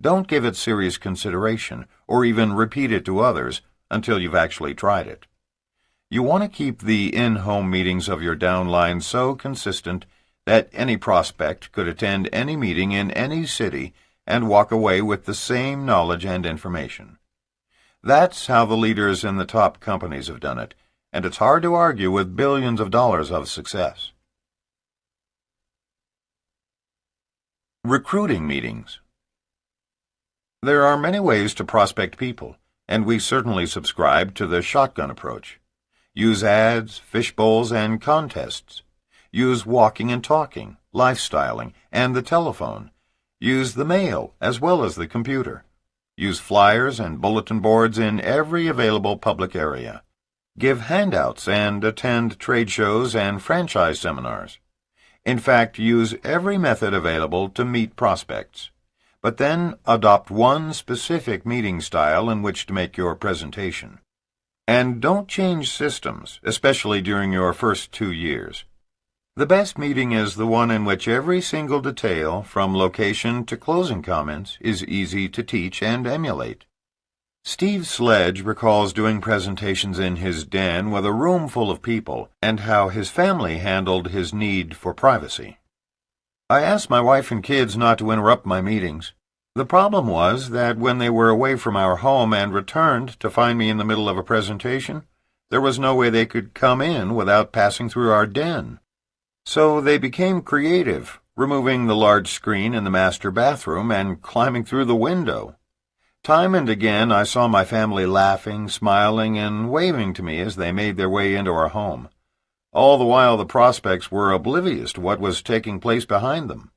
don't give it serious consideration or even repeat it to others until you've actually tried it. You want to keep the in-home meetings of your downline so consistent that any prospect could attend any meeting in any city and walk away with the same knowledge and information. That's how the leaders in the top companies have done it, and it's hard to argue with billions of dollars of success. Recruiting meetings. There are many ways to prospect people, and we certainly subscribe to the shotgun approach. Use ads, fish bowls, and contests. Use walking and talking, lifestyling, and the telephone. Use the mail as well as the computer. Use flyers and bulletin boards in every available public area. Give handouts and attend trade shows and franchise seminars. In fact, use every method available to meet prospects. But then adopt one specific meeting style in which to make your presentation. And don't change systems, especially during your first 2 years. The best meeting is the one in which every single detail, from location to closing comments, is easy to teach and emulate. Steve Sledge recalls doing presentations in his den with a room full of people and how his family handled his need for privacy. "I asked my wife and kids not to interrupt my meetings. The problem was that when they were away from our home and returned to find me in the middle of a presentation, there was no way they could come in without passing through our den. So they became creative, removing the large screen in the master bathroom and climbing through the window. Time and again I saw my family laughing, smiling, and waving to me as they made their way into our home. All the while the prospects were oblivious to what was taking place behind them.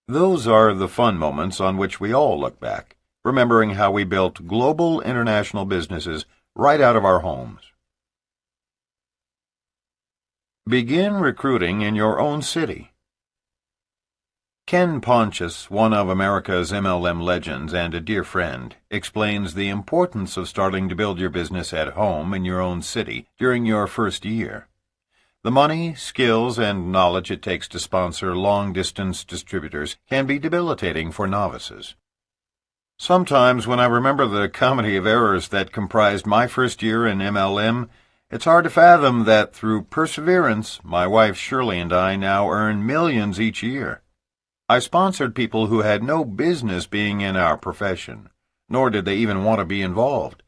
Those are the fun moments on which we all look back, remembering how we built global international businesses right out of our homes. Begin recruiting in your own city. Ken Pontius, one of America's MLM legends and a dear friend, explains the importance of starting to build your business at home in your own city during your first year. The money, skills, and knowledge it takes to sponsor long-distance distributors can be debilitating for novices. Sometimes when I remember the comedy of errors that comprised my first year in MLM, it's hard to fathom that through perseverance, my wife Shirley and I now earn millions each year. I sponsored people who had no business being in our profession, nor did they even want to be involved.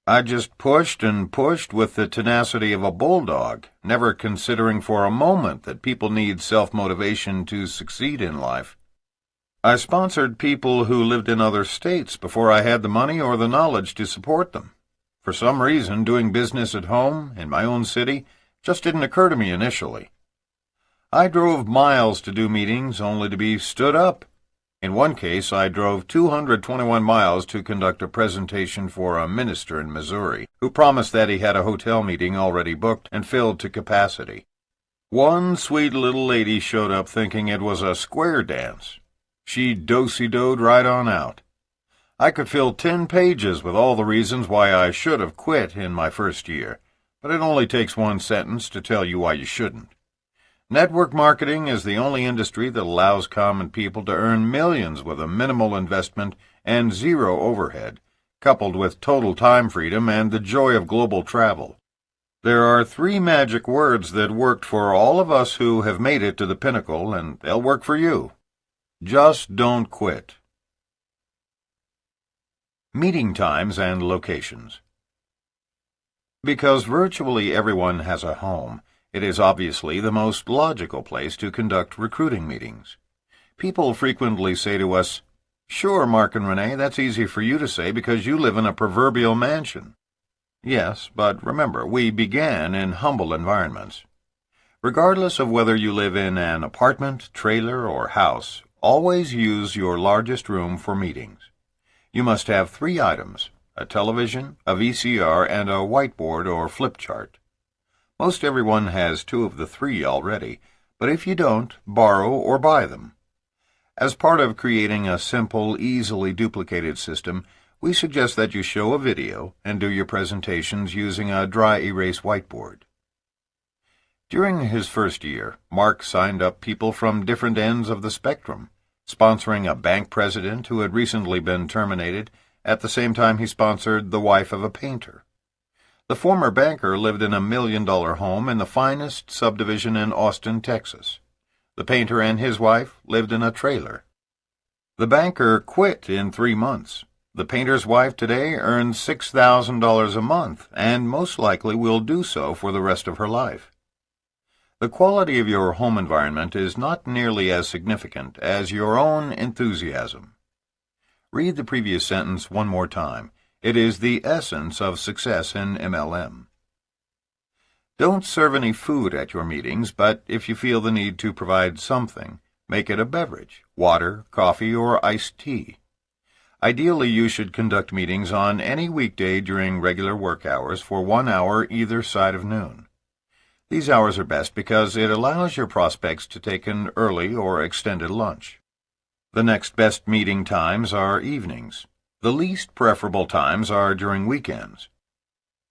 I just pushed and pushed with the tenacity of a bulldog, never considering for a moment that people need self-motivation to succeed in life. I sponsored people who lived in other states before I had the money or the knowledge to support them. For some reason, doing business at home, in my own city, just didn't occur to me initially. I drove miles to do meetings only to be stood up. In one case, I drove 221 miles to conduct a presentation for a minister in Missouri, who promised that he had a hotel meeting already booked and filled to capacity. One sweet little lady showed up thinking it was a square dance. She do-si-doed right on out. I could fill 10 pages with all the reasons why I should have quit in my first year, but it only takes one sentence to tell you why you shouldn't. Network marketing is the only industry that allows common people to earn millions with a minimal investment and zero overhead, coupled with total time freedom and the joy of global travel. There are 3 magic words that worked for all of us who have made it to the pinnacle, and they'll work for you. Just don't quit. Meeting times and locations. Because virtually everyone has a home, it is obviously the most logical place to conduct recruiting meetings. People frequently say to us, "Sure, Mark and Rene, that's easy for you to say because you live in a proverbial mansion." Yes, but remember, we began in humble environments. Regardless of whether you live in an apartment, trailer, or house, always use your largest room for meetings. You must have 3 items: a television, a VCR, and a whiteboard or flip chart. Most everyone has 2 of the 3 already, but if you don't, borrow or buy them. As part of creating a simple, easily duplicated system, we suggest that you show a video and do your presentations using a dry erase whiteboard. During his first year, Mark signed up people from different ends of the spectrum, sponsoring a bank president who had recently been terminated. At the same time, he sponsored the wife of a painter. The former banker lived in a $1 million home in the finest subdivision in Austin, Texas. The painter and his wife lived in a trailer. The banker quit in 3 months. The painter's wife today earns $6,000 a month, and most likely will do so for the rest of her life. The quality of your home environment is not nearly as significant as your own enthusiasm. Read the previous sentence one more time. It is the essence of success in MLM. Don't serve any food at your meetings, but if you feel the need to provide something, make it a beverage, water, coffee, or iced tea. Ideally, you should conduct meetings on any weekday during regular work hours for 1 hour either side of noon. These hours are best because it allows your prospects to take an early or extended lunch. The next best meeting times are evenings. The least preferable times are during weekends.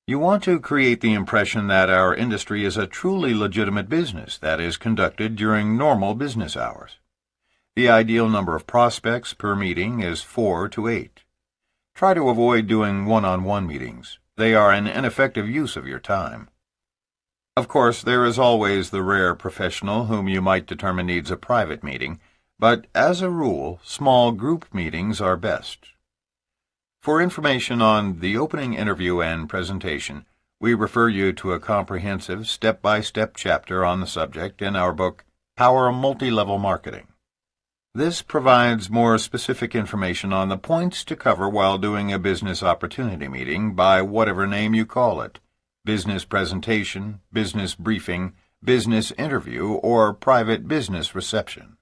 You want to create the impression that our industry is a truly legitimate business that is conducted during normal business hours. The ideal number of prospects per meeting is 4 to 8. Try to avoid doing one-on-one meetings. They are an ineffective use of your time. Of course, there is always the rare professional whom you might determine needs a private meeting, but as a rule, small group meetings are best. For information on the opening interview and presentation, we refer you to a comprehensive step-by-step chapter on the subject in our book, Power Multi-Level Marketing. This provides more specific information on the points to cover while doing a business opportunity meeting by whatever name you call it: business presentation, business briefing, business interview, or private business reception.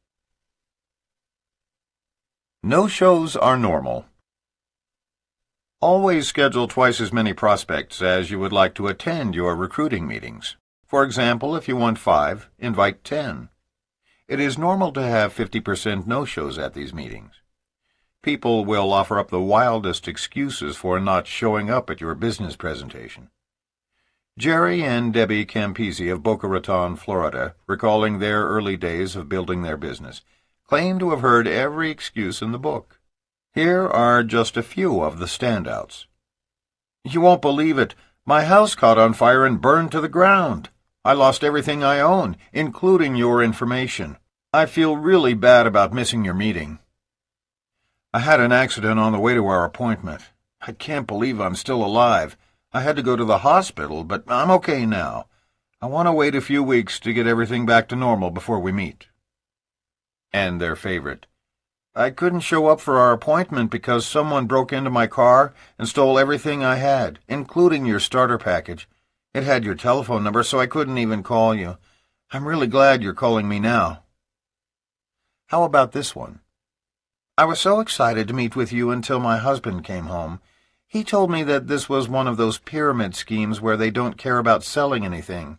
No-shows are normal. Always schedule twice as many prospects as you would like to attend your recruiting meetings. For example, if you want 5, invite 10. It is normal to have 50% no-shows at these meetings. People will offer up the wildest excuses for not showing up at your business presentation. Jerry and Debbie Campisi of Boca Raton, Florida, recalling their early days of building their business, claim to have heard every excuse in the book. Here are just a few of the standouts. "You won't believe it. My house caught on fire and burned to the ground. I lost everything I own, including your information. I feel really bad about missing your meeting. I had an accident on the way to our appointment. I can't believe I'm still alive. I had to go to the hospital, but I'm okay now. I want to wait a few weeks to get everything back to normal before we meet." And their favorite: "I couldn't show up for our appointment because someone broke into my car and stole everything I had, including your starter package. It had your telephone number, so I couldn't even call you. I'm really glad you're calling me now." How about this one? "I was so excited to meet with you until my husband came home. He told me that this was one of those pyramid schemes where they don't care about selling anything.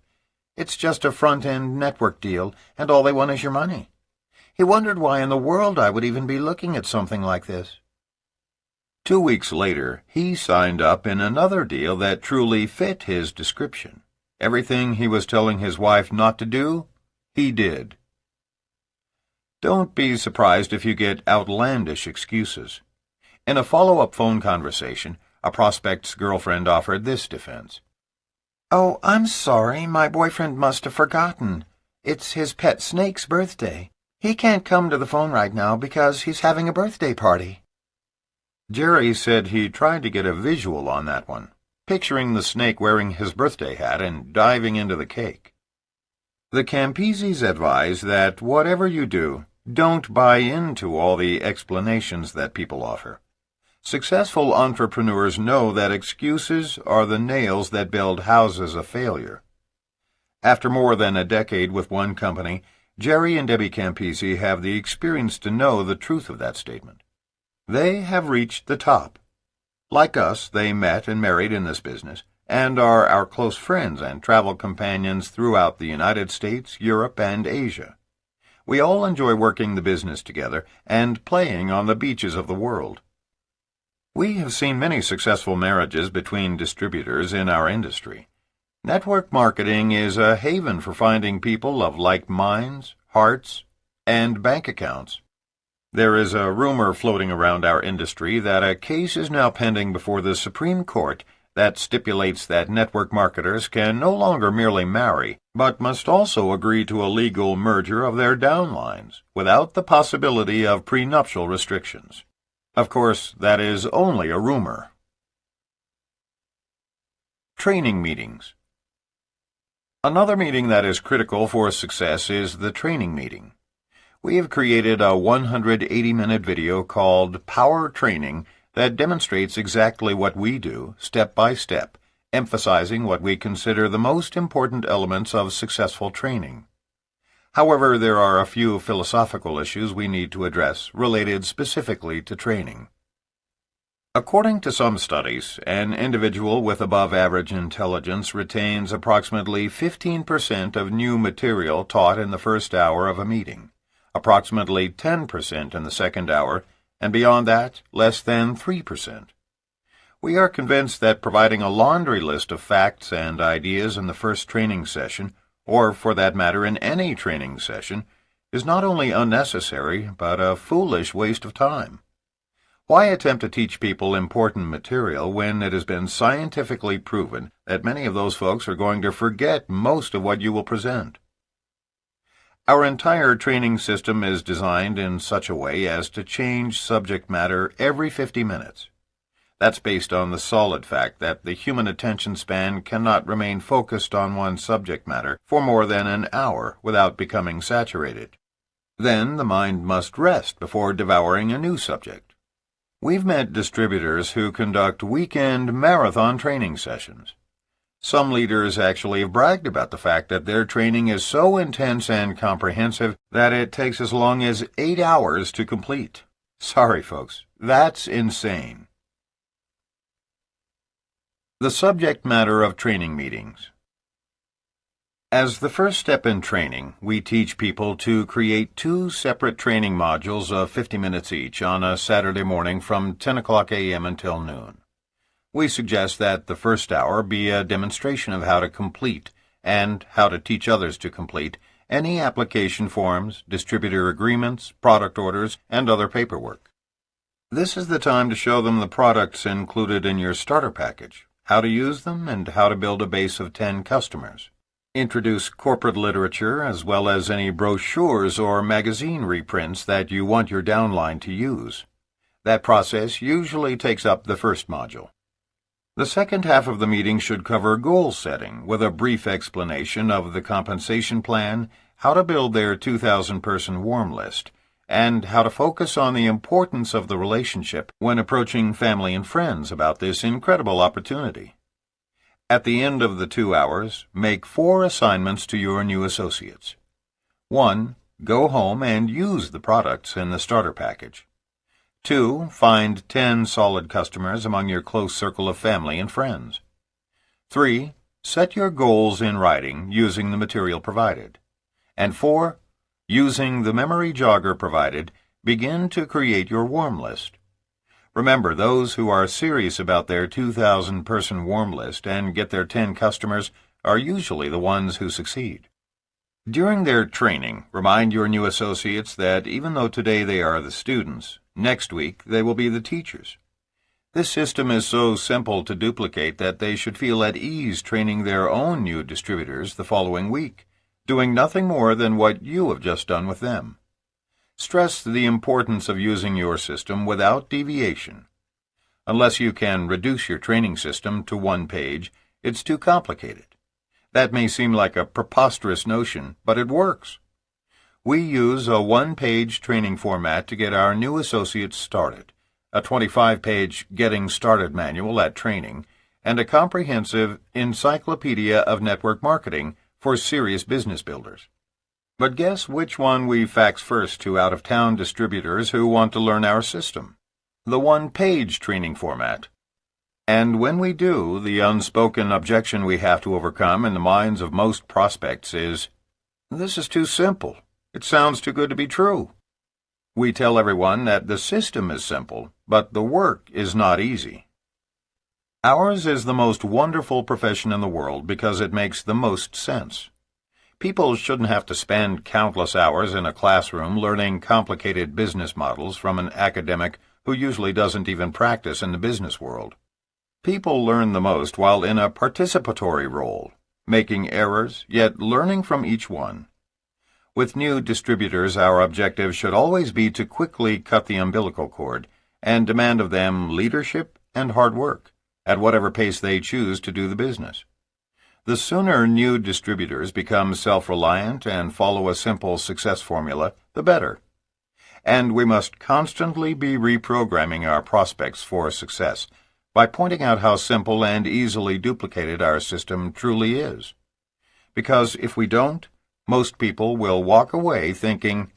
It's just a front-end network deal, and all they want is your money. He wondered why in the world I would even be looking at something like this." 2 weeks later, he signed up in another deal that truly fit his description. Everything he was telling his wife not to do, he did. Don't be surprised if you get outlandish excuses. In a follow-up phone conversation, a prospect's girlfriend offered this defense: "Oh, I'm sorry, my boyfriend must have forgotten. It's his pet snake's birthday. He can't come to the phone right now because he's having a birthday party." Jerry said he tried to get a visual on that one, picturing the snake wearing his birthday hat and diving into the cake. The Campisis advise that whatever you do, don't buy into all the explanations that people offer. Successful entrepreneurs know that excuses are the nails that build houses of failure. After more than a decade with one company, Jerry and Debbie Campisi have the experience to know the truth of that statement. They have reached the top. Like us, they met and married in this business, and are our close friends and travel companions throughout the United States, Europe, and Asia. We all enjoy working the business together and playing on the beaches of the world. We have seen many successful marriages between distributors in our industry. Network marketing is a haven for finding people of like minds, hearts, and bank accounts. There is a rumor floating around our industry that a case is now pending before the Supreme Court that stipulates that network marketers can no longer merely marry, but must also agree to a legal merger of their downlines, without the possibility of prenuptial restrictions. Of course, that is only a rumor. Training meetings. Another meeting that is critical for success is the training meeting. We have created a 180-minute video called Power Training that demonstrates exactly what we do, step by step, emphasizing what we consider the most important elements of successful training. However, there are a few philosophical issues we need to address related specifically to training. According to some studies, an individual with above-average intelligence retains approximately 15% of new material taught in the first hour of a meeting, approximately 10% in the second hour, and beyond that, less than 3%. We are convinced that providing a laundry list of facts and ideas in the first training session, or for that matter in any training session, is not only unnecessary, but a foolish waste of time. Why attempt to teach people important material when it has been scientifically proven that many of those folks are going to forget most of what you will present? Our entire training system is designed in such a way as to change subject matter every 50 minutes. That's based on the solid fact that the human attention span cannot remain focused on one subject matter for more than an hour without becoming saturated. Then the mind must rest before devouring a new subject. We've met distributors who conduct weekend marathon training sessions. Some leaders actually have bragged about the fact that their training is so intense and comprehensive that it takes as long as 8 hours to complete. Sorry, folks, that's insane. The subject matter of training meetings. As the first step in training, we teach people to create 2 separate training modules of 50 minutes each on a Saturday morning from 10 o'clock a.m. until noon. We suggest that the first hour be a demonstration of how to complete and how to teach others to complete any application forms, distributor agreements, product orders, and other paperwork. This is the time to show them the products included in your starter package, how to use them, and how to build a base of 10 customers. Introduce corporate literature as well as any brochures or magazine reprints that you want your downline to use. That process usually takes up the first module. The second half of the meeting should cover goal setting with a brief explanation of the compensation plan, how to build their 2,000-person warm list, and how to focus on the importance of the relationship when approaching family and friends about this incredible opportunity. At the end of the 2 hours, make 4 assignments to your new associates. 1. Go home and use the products in the starter package. 2. Find 10 solid customers among your close circle of family and friends. 3. Set your goals in writing using the material provided. And 4. Using the memory jogger provided, begin to create your warm list. Remember, those who are serious about their 2,000-person warm list and get their 10 customers are usually the ones who succeed. During their training, remind your new associates that even though today they are the students, next week they will be the teachers. This system is so simple to duplicate that they should feel at ease training their own new distributors the following week, doing nothing more than what you have just done with them. Stress the importance of using your system without deviation. Unless you can reduce your training system to 1 page, it's too complicated. That may seem like a preposterous notion, but it works. We use a 1-page training format to get our new associates started, a 25-page Getting Started manual at training, and a comprehensive encyclopedia of network marketing for serious business builders. But guess which one we fax first to out-of-town distributors who want to learn our system? The 1-page training format. And when we do, the unspoken objection we have to overcome in the minds of most prospects is, "This is too simple. It sounds too good to be true." We tell everyone that the system is simple, but the work is not easy. Ours is the most wonderful profession in the world because it makes the most sense. People shouldn't have to spend countless hours in a classroom learning complicated business models from an academic who usually doesn't even practice in the business world. People learn the most while in a participatory role, making errors, yet learning from each one. With new distributors, our objective should always be to quickly cut the umbilical cord and demand of them leadership and hard work, at whatever pace they choose to do the business. The sooner new distributors become self-reliant and follow a simple success formula, the better. And we must constantly be reprogramming our prospects for success by pointing out how simple and easily duplicated our system truly is. Because if we don't, most people will walk away thinking,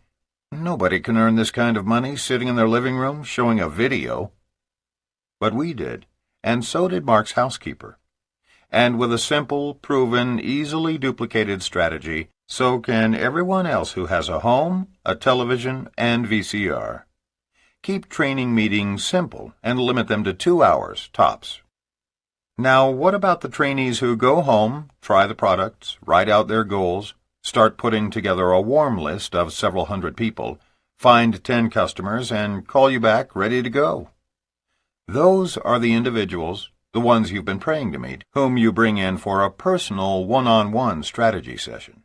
"Nobody can earn this kind of money sitting in their living room showing a video." But we did, and so did Mark's housekeeper. And with a simple, proven, easily duplicated strategy, so can everyone else who has a home, a television, and VCR. Keep training meetings simple and limit them to 2 hours, tops. Now, what about the trainees who go home, try the products, write out their goals, start putting together a warm list of several hundred people, find 10 customers, and call you back ready to go? Those are the individuals, the ones you've been praying to meet, whom you bring in for a personal one-on-one strategy session.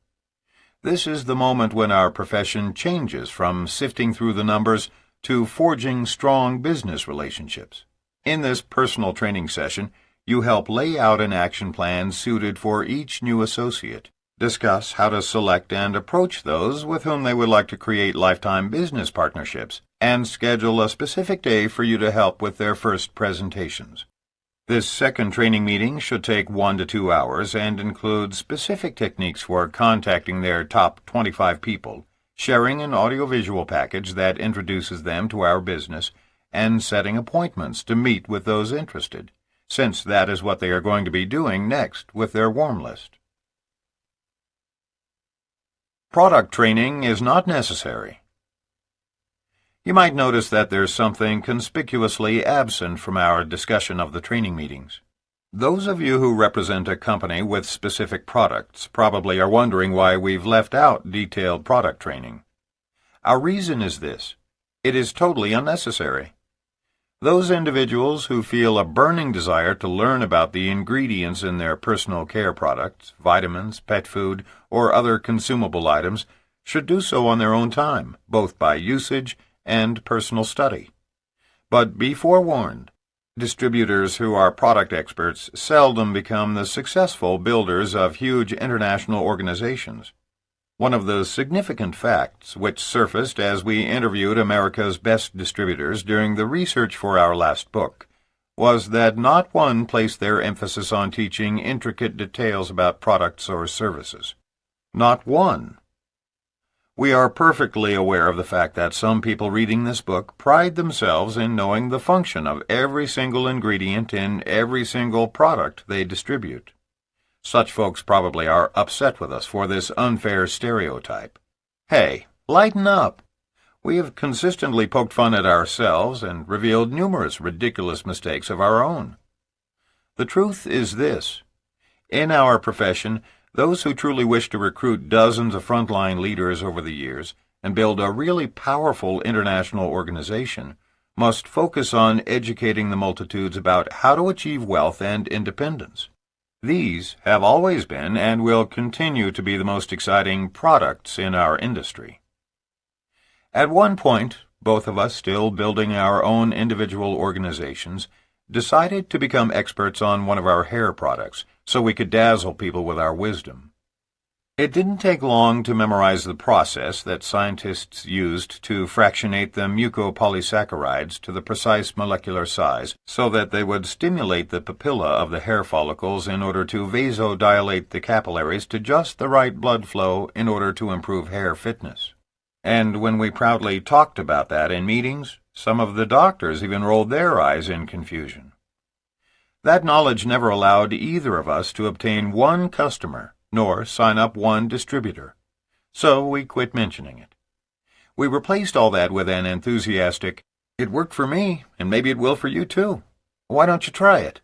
This is the moment when our profession changes from sifting through the numbers to forging strong business relationships. In this personal training session, you help lay out an action plan suited for each new associate. Discuss how to select and approach those with whom they would like to create lifetime business partnerships, and schedule a specific day for you to help with their first presentations. This second training meeting should take 1 to 2 hours and include specific techniques for contacting their top 25 people, sharing an audiovisual package that introduces them to our business, and setting appointments to meet with those interested, since that is what they are going to be doing next with their warm list. Product training is not necessary. You might notice that there's something conspicuously absent from our discussion of the training meetings. Those of you who represent a company with specific products probably are wondering why we've left out detailed product training. Our reason is this: it is totally unnecessary. Those individuals who feel a burning desire to learn about the ingredients in their personal care products, vitamins, pet food, or other consumable items should do so on their own time, both by usage and personal study. But be forewarned, distributors who are product experts seldom become the successful builders of huge international organizations. One of the significant facts which surfaced as we interviewed America's best distributors during the research for our last book was that not one placed their emphasis on teaching intricate details about products or services. Not one. We are perfectly aware of the fact that some people reading this book pride themselves in knowing the function of every single ingredient in every single product they distribute. Such folks probably are upset with us for this unfair stereotype. Hey, lighten up! We have consistently poked fun at ourselves and revealed numerous ridiculous mistakes of our own. The truth is this: in our profession, those who truly wish to recruit dozens of frontline leaders over the years and build a really powerful international organization must focus on educating the multitudes about how to achieve wealth and independence. These have always been and will continue to be the most exciting products in our industry. At one point, both of us, still building our own individual organizations, decided to become experts on one of our hair products so we could dazzle people with our wisdom. It didn't take long to memorize the process that scientists used to fractionate the mucopolysaccharides to the precise molecular size so that they would stimulate the papilla of the hair follicles in order to vasodilate the capillaries to just the right blood flow in order to improve hair fitness. And when we proudly talked about that in meetings, some of the doctors even rolled their eyes in confusion. That knowledge never allowed either of us to obtain one customer, nor sign up one distributor. So we quit mentioning it. We replaced all that with an enthusiastic, "It worked for me, and maybe it will for you too. Why don't you try it?"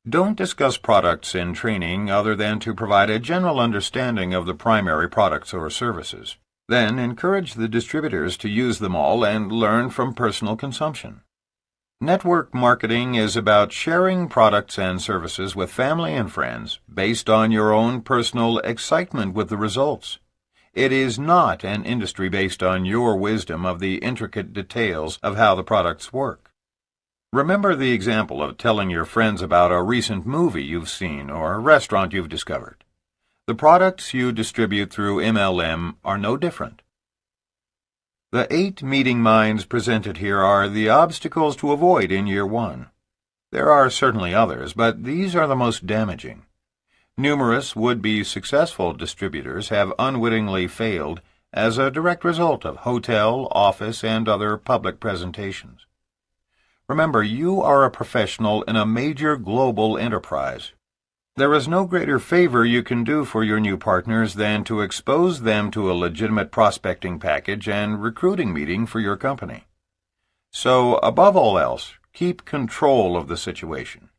Don't discuss products in training other than to provide a general understanding of the primary products or services. Then encourage the distributors to use them all and learn from personal consumption. Network marketing is about sharing products and services with family and friends based on your own personal excitement with the results. It is not an industry based on your wisdom of the intricate details of how the products work. Remember the example of telling your friends about a recent movie you've seen or a restaurant you've discovered. The products you distribute through MLM are no different. The 8 meeting minds presented here are the obstacles to avoid in year 1. There are certainly others, but these are the most damaging. Numerous would-be successful distributors have unwittingly failed as a direct result of hotel, office, and other public presentations. Remember, you are a professional in a major global enterprise. There is no greater favor you can do for your new partners than to expose them to a legitimate prospecting package and recruiting meeting for your company. So, above all else, keep control of the situation.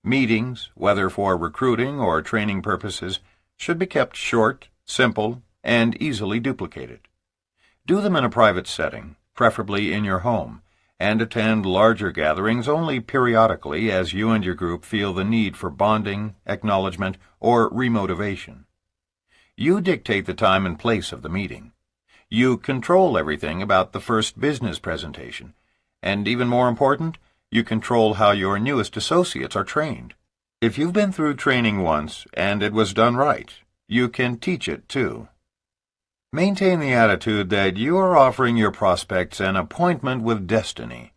Meetings, whether for recruiting or training purposes, should be kept short, simple, and easily duplicated. Do them in a private setting, preferably in your home, and attend larger gatherings only periodically as you and your group feel the need for bonding, acknowledgement, or remotivation. You dictate the time and place of the meeting. You control everything about the first business presentation. And even more important, you control how your newest associates are trained. If you've been through training once and it was done right, you can teach it too. Maintain the attitude that you are offering your prospects an appointment with destiny.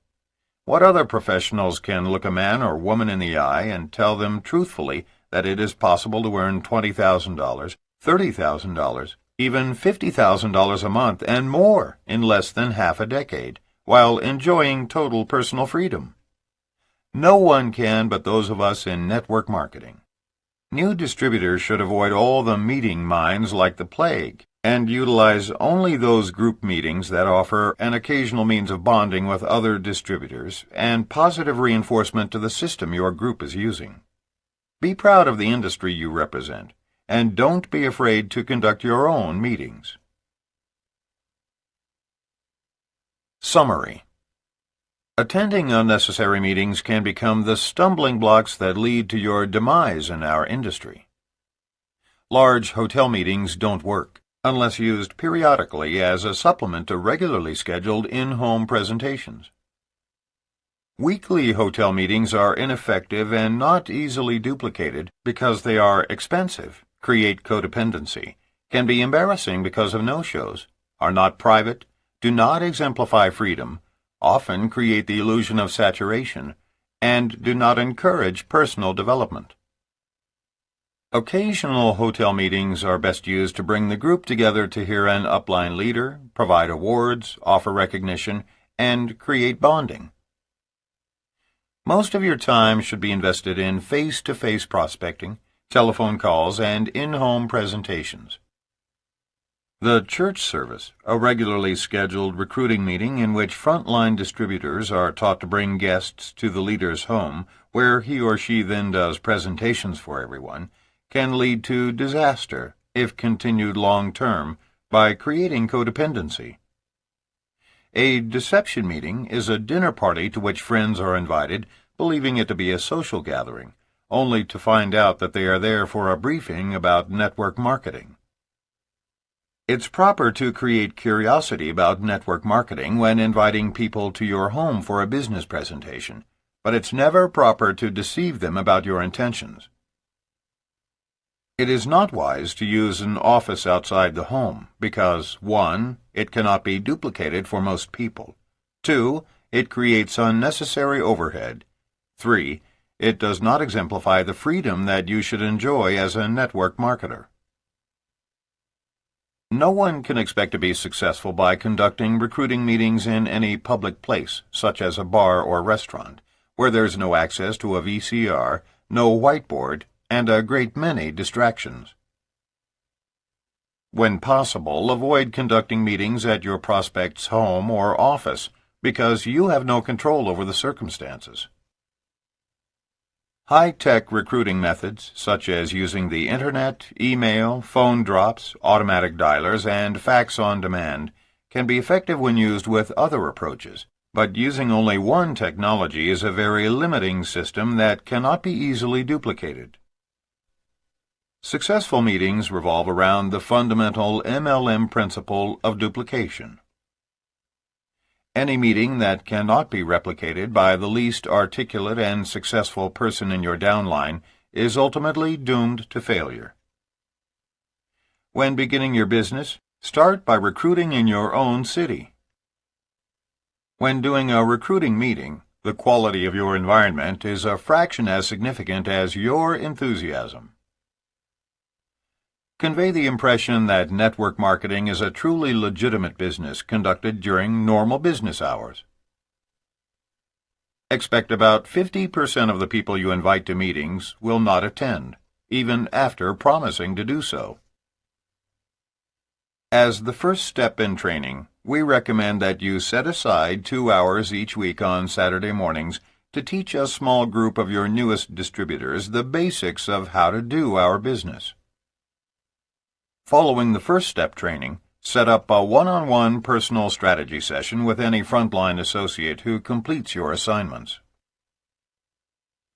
What other professionals can look a man or woman in the eye and tell them truthfully that it is possible to earn $20,000, $30,000, even $50,000 a month and more in less than half a decade, while enjoying total personal freedom? No one can but those of us in network marketing. New distributors should avoid all the meeting minds like the plague, and utilize only those group meetings that offer an occasional means of bonding with other distributors and positive reinforcement to the system your group is using. Be proud of the industry you represent, and don't be afraid to conduct your own meetings. Summary. Attending unnecessary meetings can become the stumbling blocks that lead to your demise in our industry. Large hotel meetings don't work unless used periodically as a supplement to regularly scheduled in-home presentations. Weekly hotel meetings are ineffective and not easily duplicated because they are expensive, create codependency, can be embarrassing because of no-shows, are not private, do not exemplify freedom, often create the illusion of saturation, and do not encourage personal development. Occasional hotel meetings are best used to bring the group together to hear an upline leader, provide awards, offer recognition, and create bonding. Most of your time should be invested in face-to-face prospecting, telephone calls, and in-home presentations. The church service, a regularly scheduled recruiting meeting in which frontline distributors are taught to bring guests to the leader's home, where he or she then does presentations for everyone, can lead to disaster if continued long-term by creating codependency. A deception meeting is a dinner party to which friends are invited, believing it to be a social gathering, only to find out that they are there for a briefing about network marketing. It's proper to create curiosity about network marketing when inviting people to your home for a business presentation, but it's never proper to deceive them about your intentions. It is not wise to use an office outside the home because, 1, it cannot be duplicated for most people. 2, it creates unnecessary overhead. 3, it does not exemplify the freedom that you should enjoy as a network marketer. No one can expect to be successful by conducting recruiting meetings in any public place, such as a bar or restaurant, where there's no access to a VCR, no whiteboard, and a great many distractions. When possible, avoid conducting meetings at your prospect's home or office because you have no control over the circumstances. High-tech recruiting methods, such as using the Internet, email, phone drops, automatic dialers, and fax on demand, can be effective when used with other approaches, but using only one technology is a very limiting system that cannot be easily duplicated. Successful meetings revolve around the fundamental MLM principle of duplication. Any meeting that cannot be replicated by the least articulate and successful person in your downline is ultimately doomed to failure. When beginning your business, start by recruiting in your own city. When doing a recruiting meeting, the quality of your environment is a fraction as significant as your enthusiasm. Convey the impression that network marketing is a truly legitimate business conducted during normal business hours. Expect about 50% of the people you invite to meetings will not attend, even after promising to do so. As the first step in training, we recommend that you set aside 2 hours each week on Saturday mornings to teach a small group of your newest distributors the basics of how to do our business. Following the first step training, set up a one-on-one personal strategy session with any frontline associate who completes your assignments.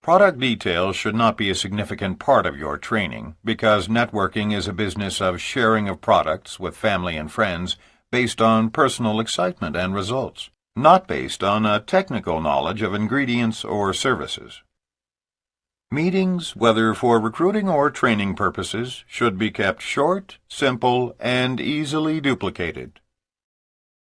Product details should not be a significant part of your training because networking is a business of sharing of products with family and friends based on personal excitement and results, not based on a technical knowledge of ingredients or services. Meetings, whether for recruiting or training purposes, should be kept short, simple, and easily duplicated.